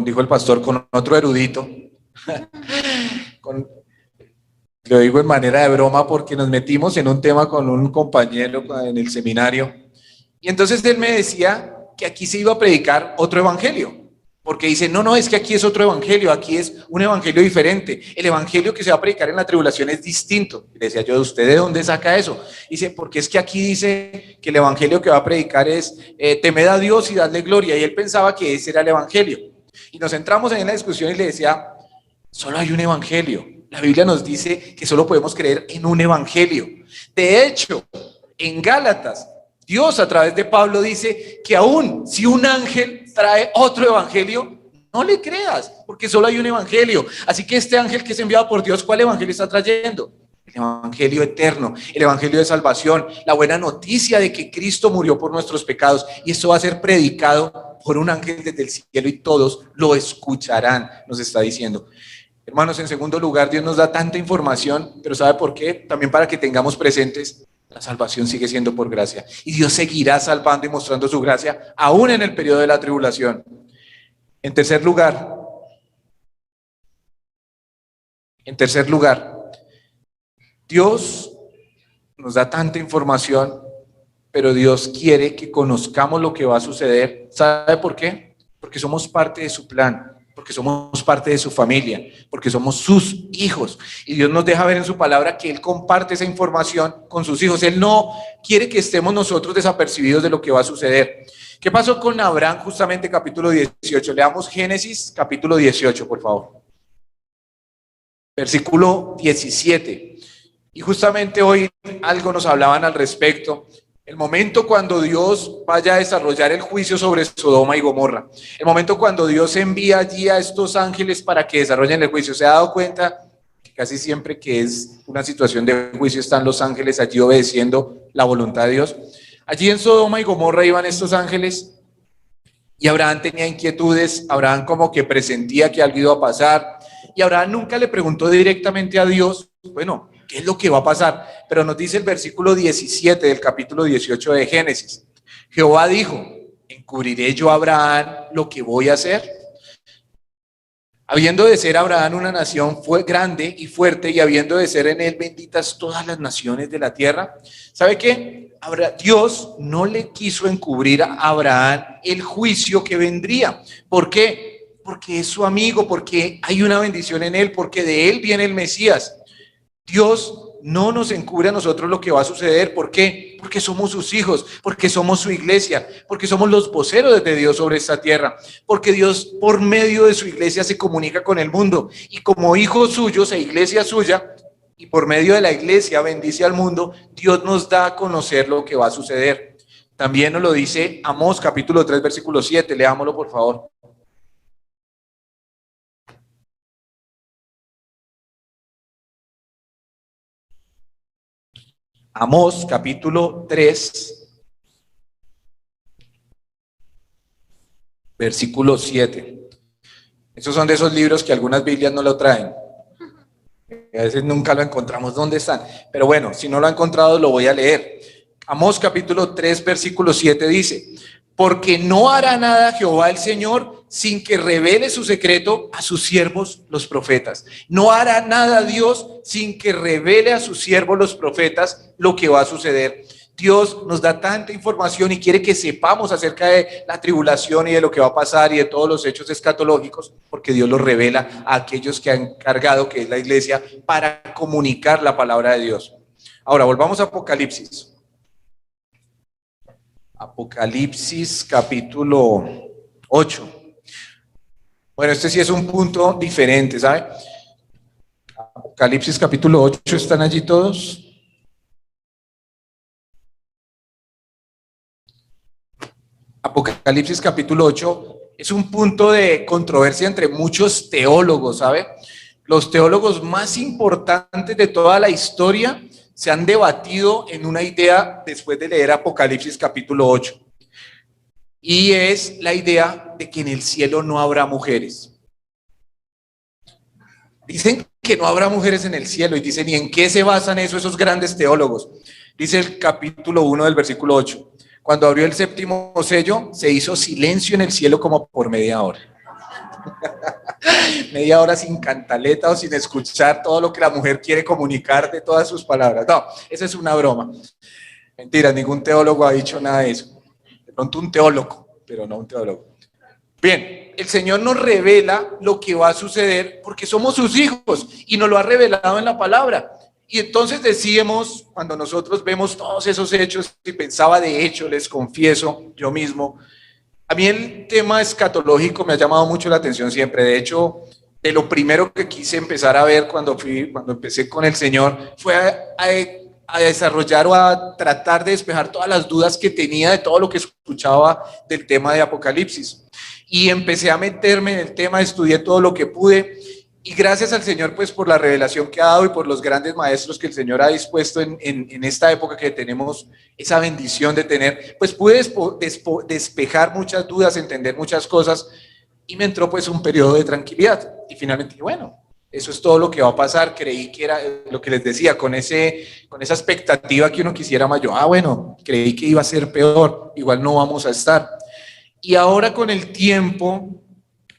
dijo el pastor, con otro erudito, lo digo en manera de broma porque nos metimos en un tema con un compañero en el seminario, y entonces él me decía que aquí se iba a predicar otro evangelio. Porque dice, no, es que aquí es otro evangelio, aquí es un evangelio diferente. El evangelio que se va a predicar en la tribulación es distinto. Y le decía yo, ¿usted de dónde saca eso? Dice, porque es que aquí dice que el evangelio que va a predicar es temed a Dios y dadle gloria. Y él pensaba que ese era el evangelio. Y nos entramos en la discusión y le decía, solo hay un evangelio. La Biblia nos dice que solo podemos creer en un evangelio. De hecho, en Gálatas, Dios a través de Pablo dice que aún si un ángel trae otro evangelio, no le creas, porque solo hay un evangelio. Así que este ángel que es enviado por Dios, ¿cuál evangelio está trayendo? El evangelio eterno, el evangelio de salvación, la buena noticia de que Cristo murió por nuestros pecados, y esto va a ser predicado por un ángel desde el cielo y todos lo escucharán, nos está diciendo. Hermanos, en segundo lugar, Dios nos da tanta información, pero ¿sabe por qué? También para que tengamos presentes, la salvación sigue siendo por gracia. Y Dios seguirá salvando y mostrando su gracia, aún en el periodo de la tribulación. En tercer lugar, Dios nos da tanta información, pero Dios quiere que conozcamos lo que va a suceder. ¿Sabe por qué? Porque somos parte de su plan, porque somos parte de su familia, porque somos sus hijos. Y Dios nos deja ver en su palabra que Él comparte esa información con sus hijos. Él no quiere que estemos nosotros desapercibidos de lo que va a suceder. ¿Qué pasó con Abraham? Justamente capítulo 18. Leamos Génesis capítulo 18, por favor. Versículo 17. Y justamente hoy algo nos hablaban al respecto. El momento cuando Dios vaya a desarrollar el juicio sobre Sodoma y Gomorra. El momento cuando Dios envía allí a estos ángeles para que desarrollen el juicio. ¿Se ha dado cuenta que casi siempre que es una situación de juicio están los ángeles allí obedeciendo la voluntad de Dios? Allí en Sodoma y Gomorra iban estos ángeles y Abraham tenía inquietudes. Abraham como que presentía que algo iba a pasar. Y Abraham nunca le preguntó directamente a Dios, bueno, ¿qué es lo que va a pasar? Pero nos dice el versículo 17 del capítulo 18 de Génesis. Jehová dijo, ¿encubriré yo a Abraham lo que voy a hacer? Habiendo de ser Abraham una nación fue grande y fuerte, y habiendo de ser en él benditas todas las naciones de la tierra. ¿Sabe qué? Dios no le quiso encubrir a Abraham el juicio que vendría. ¿Por qué? Porque es su amigo, porque hay una bendición en él, porque de él viene el Mesías. Dios no nos encubre a nosotros lo que va a suceder. ¿Por qué? Porque somos sus hijos, porque somos su iglesia, porque somos los voceros de Dios sobre esta tierra, porque Dios por medio de su iglesia se comunica con el mundo, y como hijos suyos e iglesia suya, y por medio de la iglesia bendice al mundo, Dios nos da a conocer lo que va a suceder. También nos lo dice Amós capítulo 3 versículo 7, leámoslo por favor. Amós capítulo 3, versículo 7. Esos son de esos libros que algunas Biblias no lo traen. A veces nunca lo encontramos. ¿Dónde están? Pero bueno, si no lo ha encontrado, lo voy a leer. Amós capítulo 3, versículo 7 dice, porque no hará nada Jehová el Señor sin que revele su secreto a sus siervos los profetas. No hará nada Dios sin que revele a sus siervos los profetas lo que va a suceder. Dios nos da tanta información y quiere que sepamos acerca de la tribulación y de lo que va a pasar y de todos los hechos escatológicos, porque Dios los revela a aquellos que han cargado, que es la iglesia, para comunicar la palabra de Dios. Ahora, volvamos a Apocalipsis. Apocalipsis capítulo 8. Bueno, este sí es un punto diferente, ¿sabe? Apocalipsis capítulo 8, ¿están allí todos? Apocalipsis capítulo 8 es un punto de controversia entre muchos teólogos, ¿sabe? Los teólogos más importantes de toda la historia se han debatido en una idea después de leer Apocalipsis capítulo 8. Y es la idea de que en el cielo no habrá mujeres. Dicen que no habrá mujeres en el cielo y dicen, ¿y en qué se basan esos grandes teólogos? Dice el capítulo 1 del versículo 8. Cuando abrió el séptimo sello, se hizo silencio en el cielo como por media hora. Media hora sin cantaleta o sin escuchar todo lo que la mujer quiere comunicar de todas sus palabras. No, esa es una broma. Mentira, ningún teólogo ha dicho nada de eso. De pronto un teólogo, pero no un teólogo. Bien, el Señor nos revela lo que va a suceder porque somos sus hijos y nos lo ha revelado en la palabra. Y entonces decíamos, cuando nosotros vemos todos esos hechos, y pensaba de hecho, les confieso, yo mismo, a mí el tema escatológico me ha llamado mucho la atención siempre. De hecho, de lo primero que quise empezar a ver cuando empecé con el Señor, fue a desarrollar o a tratar de despejar todas las dudas que tenía de todo lo que escuchaba del tema de Apocalipsis. Y empecé a meterme en el tema, estudié todo lo que pude. Y gracias al Señor, pues por la revelación que ha dado y por los grandes maestros que el Señor ha dispuesto en esta época que tenemos esa bendición de tener, pues pude despejar muchas dudas, entender muchas cosas, y me entró pues un periodo de tranquilidad. Y finalmente, bueno, eso es todo lo que va a pasar. Creí que era lo que les decía, con esa expectativa que uno quisiera más. Yo, bueno, creí que iba a ser peor, igual no vamos a estar. Y ahora con el tiempo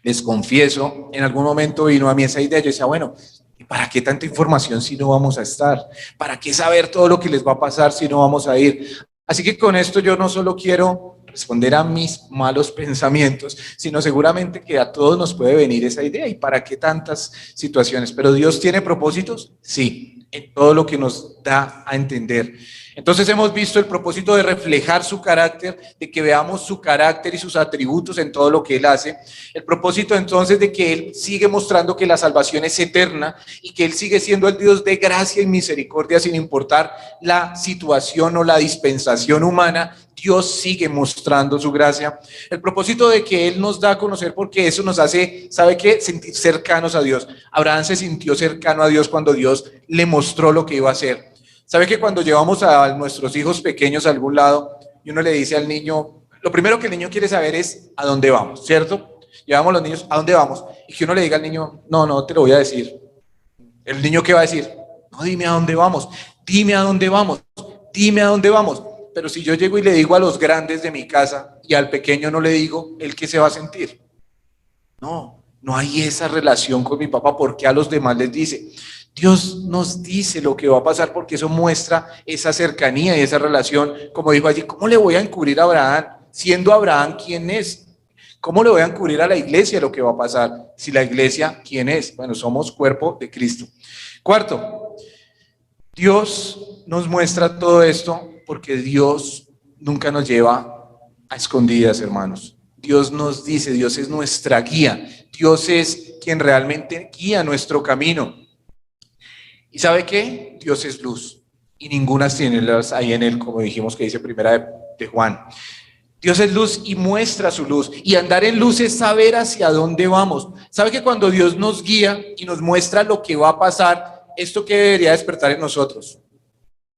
Les confieso, en algún momento vino a mí esa idea, yo decía, bueno, ¿y para qué tanta información si no vamos a estar? ¿Para qué saber todo lo que les va a pasar si no vamos a ir? Así que con esto yo no solo quiero responder a mis malos pensamientos, sino seguramente que a todos nos puede venir esa idea. ¿Y para qué tantas situaciones? ¿Pero Dios tiene propósitos? Sí, en todo lo que nos da a entender. Entonces hemos visto el propósito de reflejar su carácter, de que veamos su carácter y sus atributos en todo lo que Él hace. El propósito entonces de que Él sigue mostrando que la salvación es eterna y que Él sigue siendo el Dios de gracia y misericordia sin importar la situación o la dispensación humana. Dios sigue mostrando su gracia. El propósito de que Él nos da a conocer, porque eso nos hace, ¿sabe qué? Sentir cercanos a Dios. Abraham se sintió cercano a Dios cuando Dios le mostró lo que iba a hacer. ¿Sabe que cuando llevamos a nuestros hijos pequeños a algún lado y uno le dice al niño, lo primero que el niño quiere saber es a dónde vamos, ¿cierto? Llevamos a los niños, ¿a dónde vamos? Y que uno le diga al niño, no, no te lo voy a decir. ¿El niño qué va a decir? No, dime a dónde vamos, dime a dónde vamos, dime a dónde vamos. Pero si yo llego y le digo a los grandes de mi casa y al pequeño no le digo, ¿él qué se va a sentir? No, no hay esa relación con mi papá, porque a los demás les dice. Dios nos dice lo que va a pasar porque eso muestra esa cercanía y esa relación. Como dijo allí, ¿cómo le voy a encubrir a Abraham? Siendo Abraham, ¿quién es? ¿Cómo le voy a encubrir a la iglesia lo que va a pasar? Si la iglesia, ¿quién es? Bueno, somos cuerpo de Cristo. Cuarto, Dios nos muestra todo esto porque Dios nunca nos lleva a escondidas, hermanos. Dios nos dice, Dios es nuestra guía. Dios es quien realmente guía nuestro camino. ¿Y sabe qué? Dios es luz y ninguna tinieblas hay en él, como dijimos que dice primera de Juan. Dios es luz y muestra su luz, y andar en luz es saber hacia dónde vamos. ¿Sabe que cuando Dios nos guía y nos muestra lo que va a pasar, esto qué debería despertar en nosotros?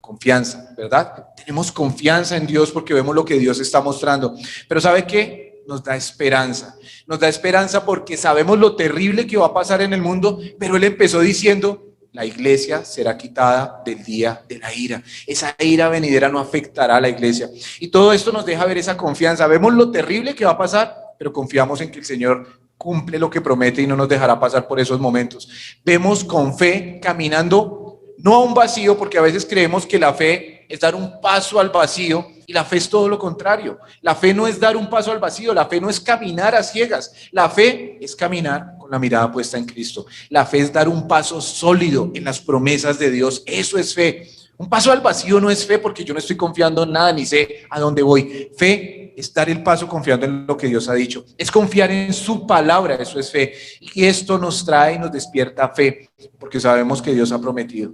Confianza, ¿verdad? Tenemos confianza en Dios porque vemos lo que Dios está mostrando. Pero ¿sabe qué? Nos da esperanza. Nos da esperanza porque sabemos lo terrible que va a pasar en el mundo, pero Él empezó diciendo, la iglesia será quitada del día de la ira. Esa ira venidera no afectará a la iglesia. Y todo esto nos deja ver esa confianza. Vemos lo terrible que va a pasar, pero confiamos en que el Señor cumple lo que promete y no nos dejará pasar por esos momentos. Vemos con fe caminando, no a un vacío, porque a veces creemos que la fe es dar un paso al vacío, y la fe es todo lo contrario. La fe no es dar un paso al vacío, la fe no es caminar a ciegas, la fe es caminar con la mirada puesta en Cristo. La fe es dar un paso sólido en las promesas de Dios, eso es fe. Un paso al vacío no es fe porque yo no estoy confiando en nada ni sé a dónde voy. Fe es dar el paso confiando en lo que Dios ha dicho, es confiar en su palabra, eso es fe. Y esto nos trae y nos despierta fe porque sabemos que Dios ha prometido.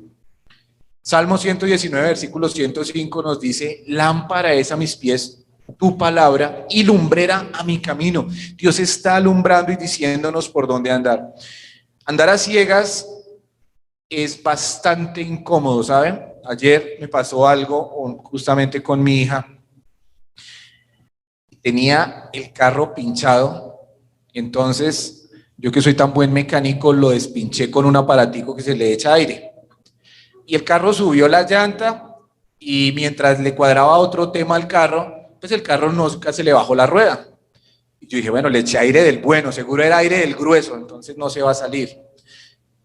Salmo 119, versículo 105 nos dice, lámpara es a mis pies tu palabra y lumbrera a mi camino. Dios está alumbrando y diciéndonos por dónde andar. Andar a ciegas es bastante incómodo, ¿saben? Ayer me pasó algo justamente con mi hija. Tenía el carro pinchado, entonces yo que soy tan buen mecánico lo despinché con un aparatico que se le echa aire. Y el carro subió la llanta y mientras le cuadraba otro tema al carro, pues el carro nunca se le bajó la rueda. Y yo dije, bueno, le eché aire del bueno, seguro era aire del grueso, entonces no se va a salir.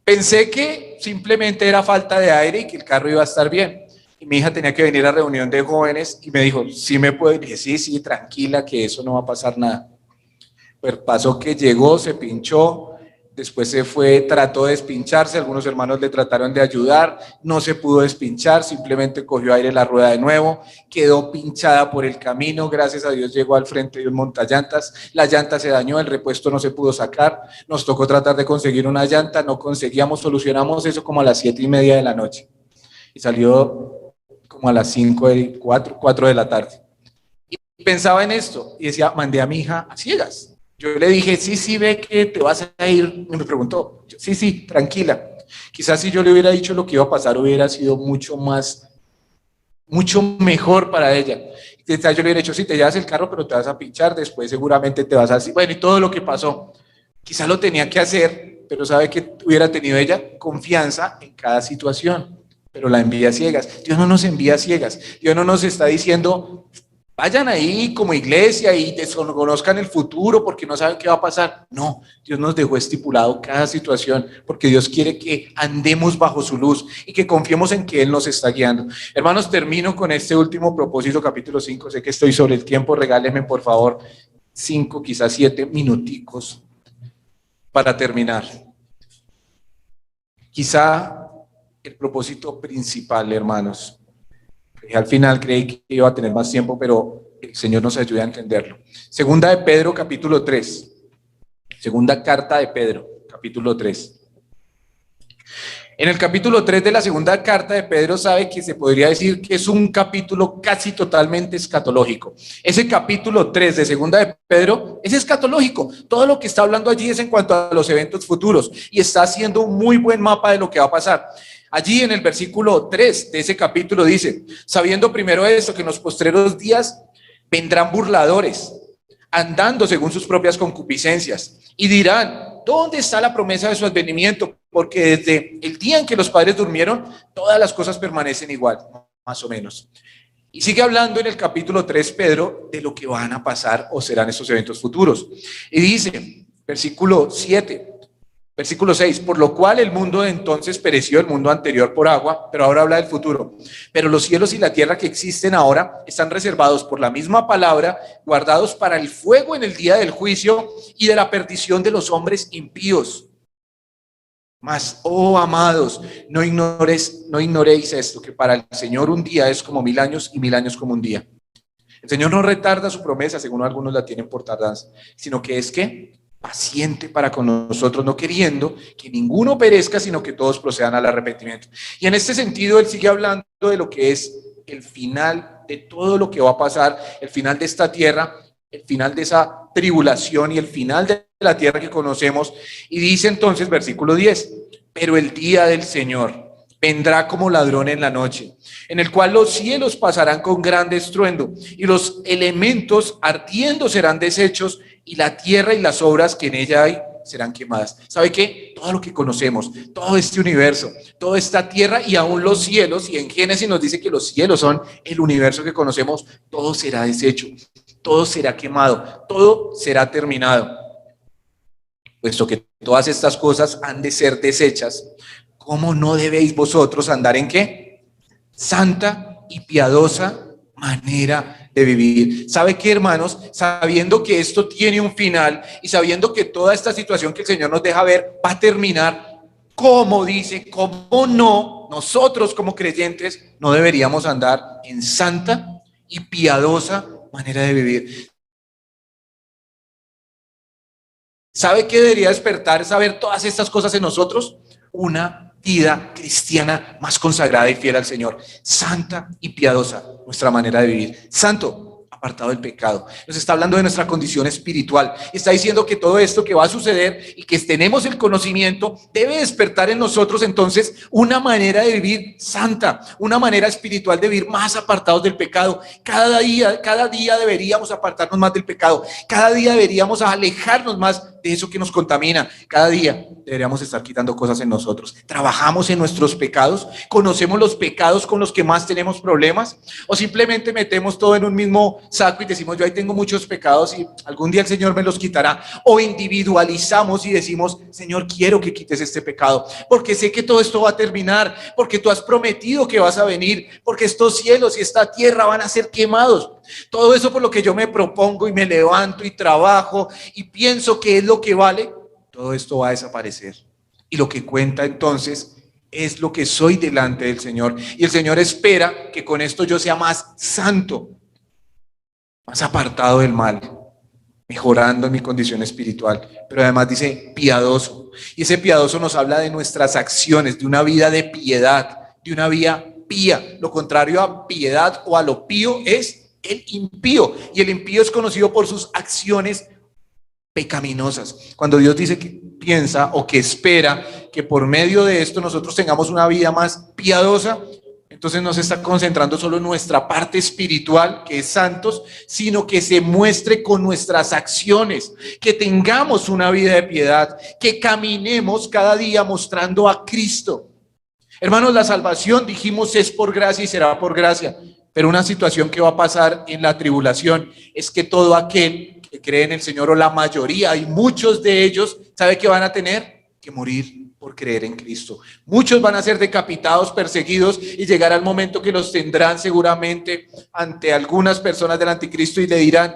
Pensé que simplemente era falta de aire y que el carro iba a estar bien. Y mi hija tenía que venir a la reunión de jóvenes y me dijo, ¿sí me puedo? Y dije, sí, tranquila, que eso no va a pasar nada. Pues pasó que llegó, se pinchó. Después se fue, trató de despincharse, algunos hermanos le trataron de ayudar, no se pudo despinchar, simplemente cogió aire la rueda de nuevo, quedó pinchada por el camino, gracias a Dios llegó al frente de un montallantas, la llanta se dañó, el repuesto no se pudo sacar, nos tocó tratar de conseguir una llanta, no conseguíamos, solucionamos eso como a las 7:30 de la noche y salió como a las 4 de la tarde. Y pensaba en esto y decía, mandé a mi hija a ciegas. Yo le dije, sí, ve que te vas a ir. Y me preguntó, sí, tranquila. Quizás si yo le hubiera dicho lo que iba a pasar, hubiera sido mucho mejor para ella. Quizás yo le hubiera dicho, sí, te llevas el carro, pero te vas a pinchar, después seguramente te vas a... Bueno, y todo lo que pasó. Quizás lo tenía que hacer, pero ¿sabe qué hubiera tenido ella? Confianza en cada situación, pero la envía ciegas. Dios no nos envía ciegas. Dios no nos está diciendo... Vayan ahí como iglesia y desconozcan el futuro porque no saben qué va a pasar. No, Dios nos dejó estipulado cada situación porque Dios quiere que andemos bajo su luz y que confiemos en que Él nos está guiando. Hermanos, termino con este último propósito, capítulo 5. Sé que estoy sobre el tiempo, regálenme por favor 5, quizás 7 minuticos para terminar. Quizá el propósito principal, hermanos. Al final creí que iba a tener más tiempo, pero el Señor nos ayuda a entenderlo. Segunda de Pedro, capítulo 3. Segunda carta de Pedro, capítulo 3. En el capítulo 3 de la segunda carta de Pedro sabe que se podría decir que es un capítulo casi totalmente escatológico. Ese capítulo 3 de segunda de Pedro es escatológico. Todo lo que está hablando allí es en cuanto a los eventos futuros y está haciendo un muy buen mapa de lo que va a pasar. Allí en el versículo 3 de ese capítulo dice, sabiendo primero esto, que en los postreros días vendrán burladores, andando según sus propias concupiscencias, y dirán, ¿dónde está la promesa de su advenimiento? Porque desde el día en que los padres durmieron, todas las cosas permanecen igual, más o menos. Y sigue hablando en el capítulo 3, Pedro, de lo que van a pasar o serán estos eventos futuros. Y dice, versículo 7, versículo 6, por lo cual el mundo de entonces pereció, el mundo anterior por agua, pero ahora habla del futuro. Pero los cielos y la tierra que existen ahora están reservados por la misma palabra, guardados para el fuego en el día del juicio y de la perdición de los hombres impíos. Mas, oh amados, no ignoréis esto, que para el Señor un día es como 1000 años y 1000 años como un día. El Señor no retarda su promesa, según algunos la tienen por tardanza, sino que es que paciente para con nosotros, no queriendo que ninguno perezca, sino que todos procedan al arrepentimiento. Y en este sentido, él sigue hablando de lo que es el final de todo lo que va a pasar, el final de esta tierra, el final de esa tribulación y el final de la tierra que conocemos. Y dice entonces, versículo 10, pero el día del Señor vendrá como ladrón en la noche, en el cual los cielos pasarán con gran estruendo y los elementos ardiendo serán deshechos y la tierra y las obras que en ella hay serán quemadas. ¿Sabe qué? Todo lo que conocemos, todo este universo, toda esta tierra y aún los cielos, y en Génesis nos dice que los cielos son el universo que conocemos, todo será deshecho, todo será quemado, todo será terminado. Puesto que todas estas cosas han de ser deshechas, ¿cómo no debéis vosotros andar en qué? Santa y piadosa manera de vivir. ¿Sabe qué, hermanos? Sabiendo que esto tiene un final y sabiendo que toda esta situación que el Señor nos deja ver va a terminar, ¿cómo dice? ¿Cómo no? Nosotros como creyentes no deberíamos andar en santa y piadosa manera de vivir. ¿Sabe qué debería despertar saber todas estas cosas en nosotros? Una vida cristiana más consagrada y fiel al Señor, santa y piadosa, nuestra manera de vivir. Santo, apartado del pecado. Nos está hablando de nuestra condición espiritual. Está diciendo que todo esto que va a suceder y que tenemos el conocimiento debe despertar en nosotros entonces una manera de vivir santa, una manera espiritual de vivir más apartados del pecado. Cada día deberíamos apartarnos más del pecado. Cada día deberíamos alejarnos más de eso que nos contamina. Cada día deberíamos estar quitando cosas en nosotros. Trabajamos en nuestros pecados, conocemos los pecados con los que más tenemos problemas, o simplemente metemos todo en un mismo saco y decimos, yo ahí tengo muchos pecados y algún día el Señor me los quitará, o individualizamos y decimos, Señor, quiero que quites este pecado, porque sé que todo esto va a terminar, porque tú has prometido que vas a venir, porque estos cielos y esta tierra van a ser quemados. Todo eso por lo que yo me propongo y me levanto y trabajo y pienso que es lo que vale, todo esto va a desaparecer. Y lo que cuenta entonces es lo que soy delante del Señor. Y el Señor espera que con esto yo sea más santo, más apartado del mal, mejorando mi condición espiritual. Pero además dice piadoso. Y ese piadoso nos habla de nuestras acciones, de una vida de piedad, de una vida pía. Lo contrario a piedad o a lo pío es el impío. Y el impío es conocido por sus acciones pecaminosas. Cuando Dios dice que piensa o que espera que por medio de esto nosotros tengamos una vida más piadosa, entonces no se está concentrando solo en nuestra parte espiritual, que es santos, sino que se muestre con nuestras acciones, que tengamos una vida de piedad, que caminemos cada día mostrando a Cristo. Hermanos, la salvación, dijimos, es por gracia y será por gracia. Pero una situación que va a pasar en la tribulación es que todo aquel que cree en el Señor, o la mayoría, y muchos de ellos, ¿sabe qué van a tener? Que morir por creer en Cristo. Muchos van a ser decapitados, perseguidos, y llegará el momento que los tendrán seguramente ante algunas personas del anticristo y le dirán: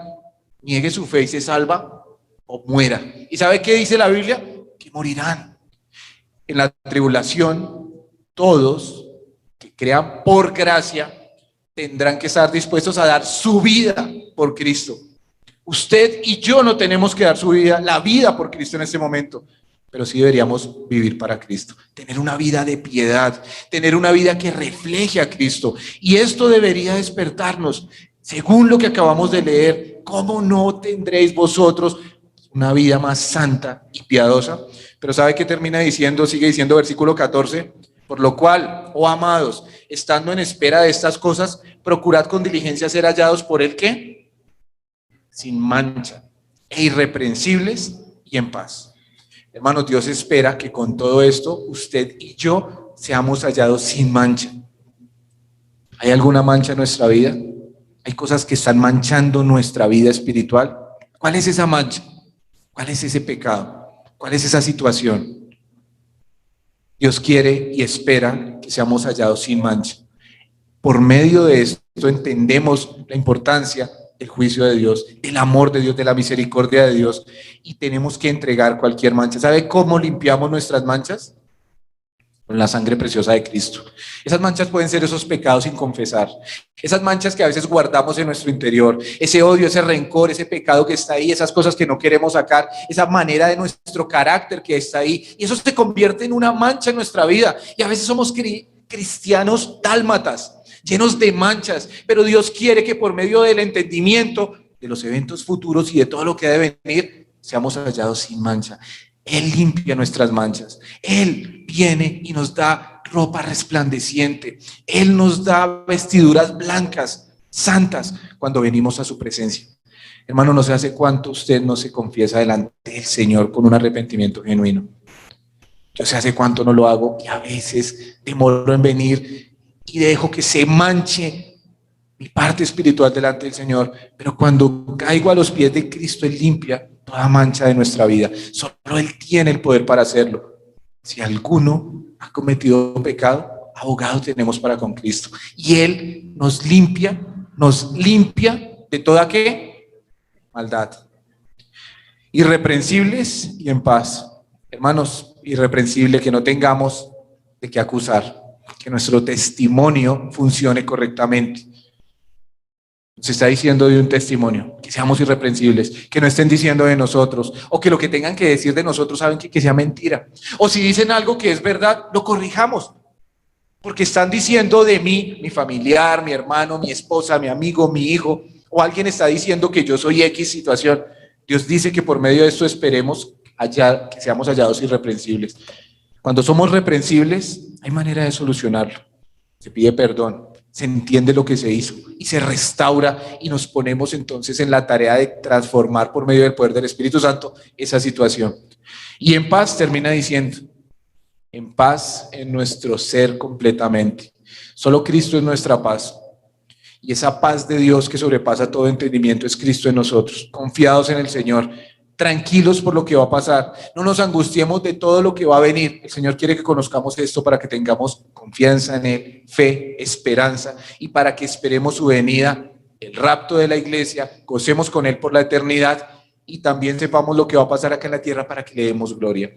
niegue su fe y se salva o muera. ¿Y sabe qué dice la Biblia? Que morirán. En la tribulación, todos que crean por gracia tendrán que estar dispuestos a dar su vida por Cristo. Usted y yo no tenemos que dar la vida por Cristo en este momento, pero sí deberíamos vivir para Cristo, tener una vida de piedad, tener una vida que refleje a Cristo. Y esto debería despertarnos, según lo que acabamos de leer. ¿Cómo no tendréis vosotros una vida más santa y piadosa? Pero ¿sabe qué termina diciendo? Sigue diciendo versículo 14. Por lo cual, oh amados, estando en espera de estas cosas, procurad con diligencia ser hallados por el ¿qué? Sin mancha e irreprensibles y en paz. Hermanos, Dios espera que con todo esto usted y yo seamos hallados sin mancha. ¿Hay alguna mancha en nuestra vida? ¿Hay cosas que están manchando nuestra vida espiritual? ¿Cuál es esa mancha? ¿Cuál es ese pecado? ¿Cuál es esa situación? Dios quiere y espera que seamos hallados sin mancha. Por medio de esto entendemos la importancia del juicio de Dios, del amor de Dios, de la misericordia de Dios, y tenemos que entregar cualquier mancha. ¿Sabe cómo limpiamos nuestras manchas? Con la sangre preciosa de Cristo. Esas manchas pueden ser esos pecados sin confesar, esas manchas que a veces guardamos en nuestro interior, ese odio, ese rencor, ese pecado que está ahí, esas cosas que no queremos sacar, esa manera de nuestro carácter que está ahí, y eso se convierte en una mancha en nuestra vida. Y a veces somos cristianos dálmatas, llenos de manchas, pero Dios quiere que por medio del entendimiento de los eventos futuros y de todo lo que debe venir, seamos hallados sin mancha. Él limpia nuestras manchas. Él viene y nos da ropa resplandeciente. Él nos da vestiduras blancas, santas, cuando venimos a su presencia. Hermano, no sé hace cuánto usted no se confiesa delante del Señor con un arrepentimiento genuino. Yo sé hace cuánto no lo hago, y a veces demoro en venir y dejo que se manche mi parte espiritual delante del Señor, pero cuando caigo a los pies de Cristo, Él limpia toda mancha de nuestra vida. Solo Él tiene el poder para hacerlo. Si alguno ha cometido pecado, abogado tenemos para con Cristo, y Él nos limpia de toda ¿qué? Maldad. Irreprensibles y en paz. Hermanos, irreprensible, que no tengamos de qué acusar, que nuestro testimonio funcione correctamente. Se está diciendo de un testimonio, que seamos irreprensibles, que no estén diciendo de nosotros, o que lo que tengan que decir de nosotros saben que sea mentira. O si dicen algo que es verdad, lo corrijamos, porque están diciendo de mí, mi familiar, mi hermano, mi esposa, mi amigo, mi hijo, o alguien está diciendo que yo soy X situación. Dios dice que por medio de esto esperemos que seamos hallados irreprensibles. Cuando somos reprensibles, hay manera de solucionarlo. Se pide perdón, se entiende lo que se hizo y se restaura, y nos ponemos entonces en la tarea de transformar por medio del poder del Espíritu Santo esa situación. Y en paz, termina diciendo, en paz en nuestro ser completamente. Solo Cristo es nuestra paz. Y esa paz de Dios que sobrepasa todo entendimiento es Cristo en nosotros, confiados en el Señor, tranquilos por lo que va a pasar. No nos angustiemos de todo lo que va a venir. El Señor quiere que conozcamos esto para que tengamos confianza en Él, fe, esperanza, y para que esperemos su venida, el rapto de la iglesia, gocemos con Él por la eternidad, y también sepamos lo que va a pasar acá en la tierra para que le demos gloria.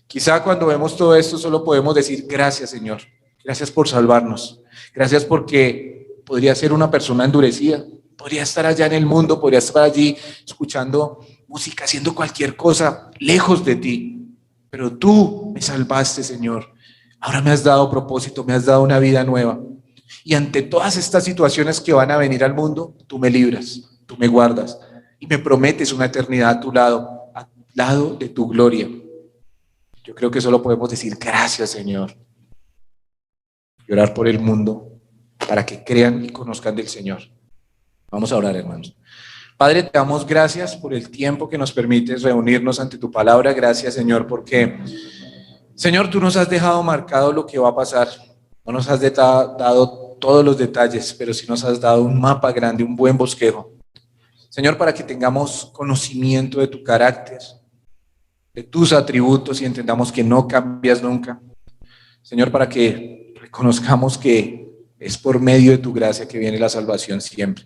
Quizá cuando vemos todo esto solo podemos decir: gracias, Señor, gracias por salvarnos, gracias porque podría ser una persona endurecida, podría estar allá en el mundo, podría estar allí escuchando música, haciendo cualquier cosa lejos de ti, pero tú me salvaste, Señor. Ahora me has dado propósito, me has dado una vida nueva, y ante todas estas situaciones que van a venir al mundo, tú me libras, tú me guardas y me prometes una eternidad al lado de tu gloria. Yo creo que solo podemos decir gracias, Señor, y orar por el mundo para que crean y conozcan del Señor. Vamos a orar, hermanos. Padre, te damos gracias por el tiempo que nos permites reunirnos ante tu palabra. Gracias, Señor, porque, Señor, tú nos has dejado marcado lo que va a pasar. No nos has dado todos los detalles, pero sí nos has dado un mapa grande, un buen bosquejo. Señor, para que tengamos conocimiento de tu carácter, de tus atributos y entendamos que no cambias nunca. Señor, para que reconozcamos que es por medio de tu gracia que viene la salvación siempre.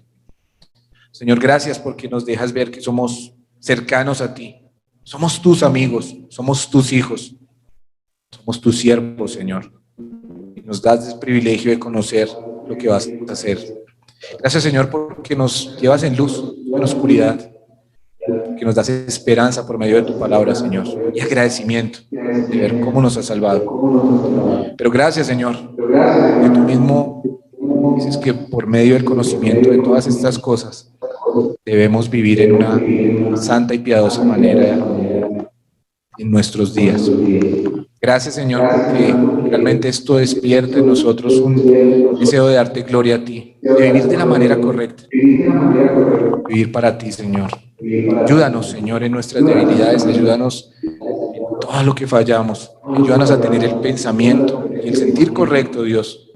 Señor, gracias porque nos dejas ver que somos cercanos a ti. Somos tus amigos, somos tus hijos, somos tus siervos, Señor. Y nos das el privilegio de conocer lo que vas a hacer. Gracias, Señor, porque nos llevas en luz, en oscuridad, que nos das esperanza por medio de tu palabra, Señor, y agradecimiento de ver cómo nos has salvado. Pero gracias, Señor, que tú mismo dices que por medio del conocimiento de todas estas cosas debemos vivir en una santa y piadosa manera en nuestros días. Gracias, Señor, porque realmente esto despierta en nosotros un deseo de darte gloria a ti, de vivir de la manera correcta, vivir para ti, Señor. Ayúdanos, Señor, en nuestras debilidades, ayúdanos en todo lo que fallamos, ayúdanos a tener el pensamiento y el sentir correcto, Dios,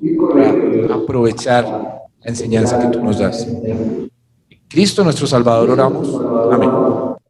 para aprovechar la enseñanza que tú nos das. En Cristo nuestro Salvador oramos. Amén.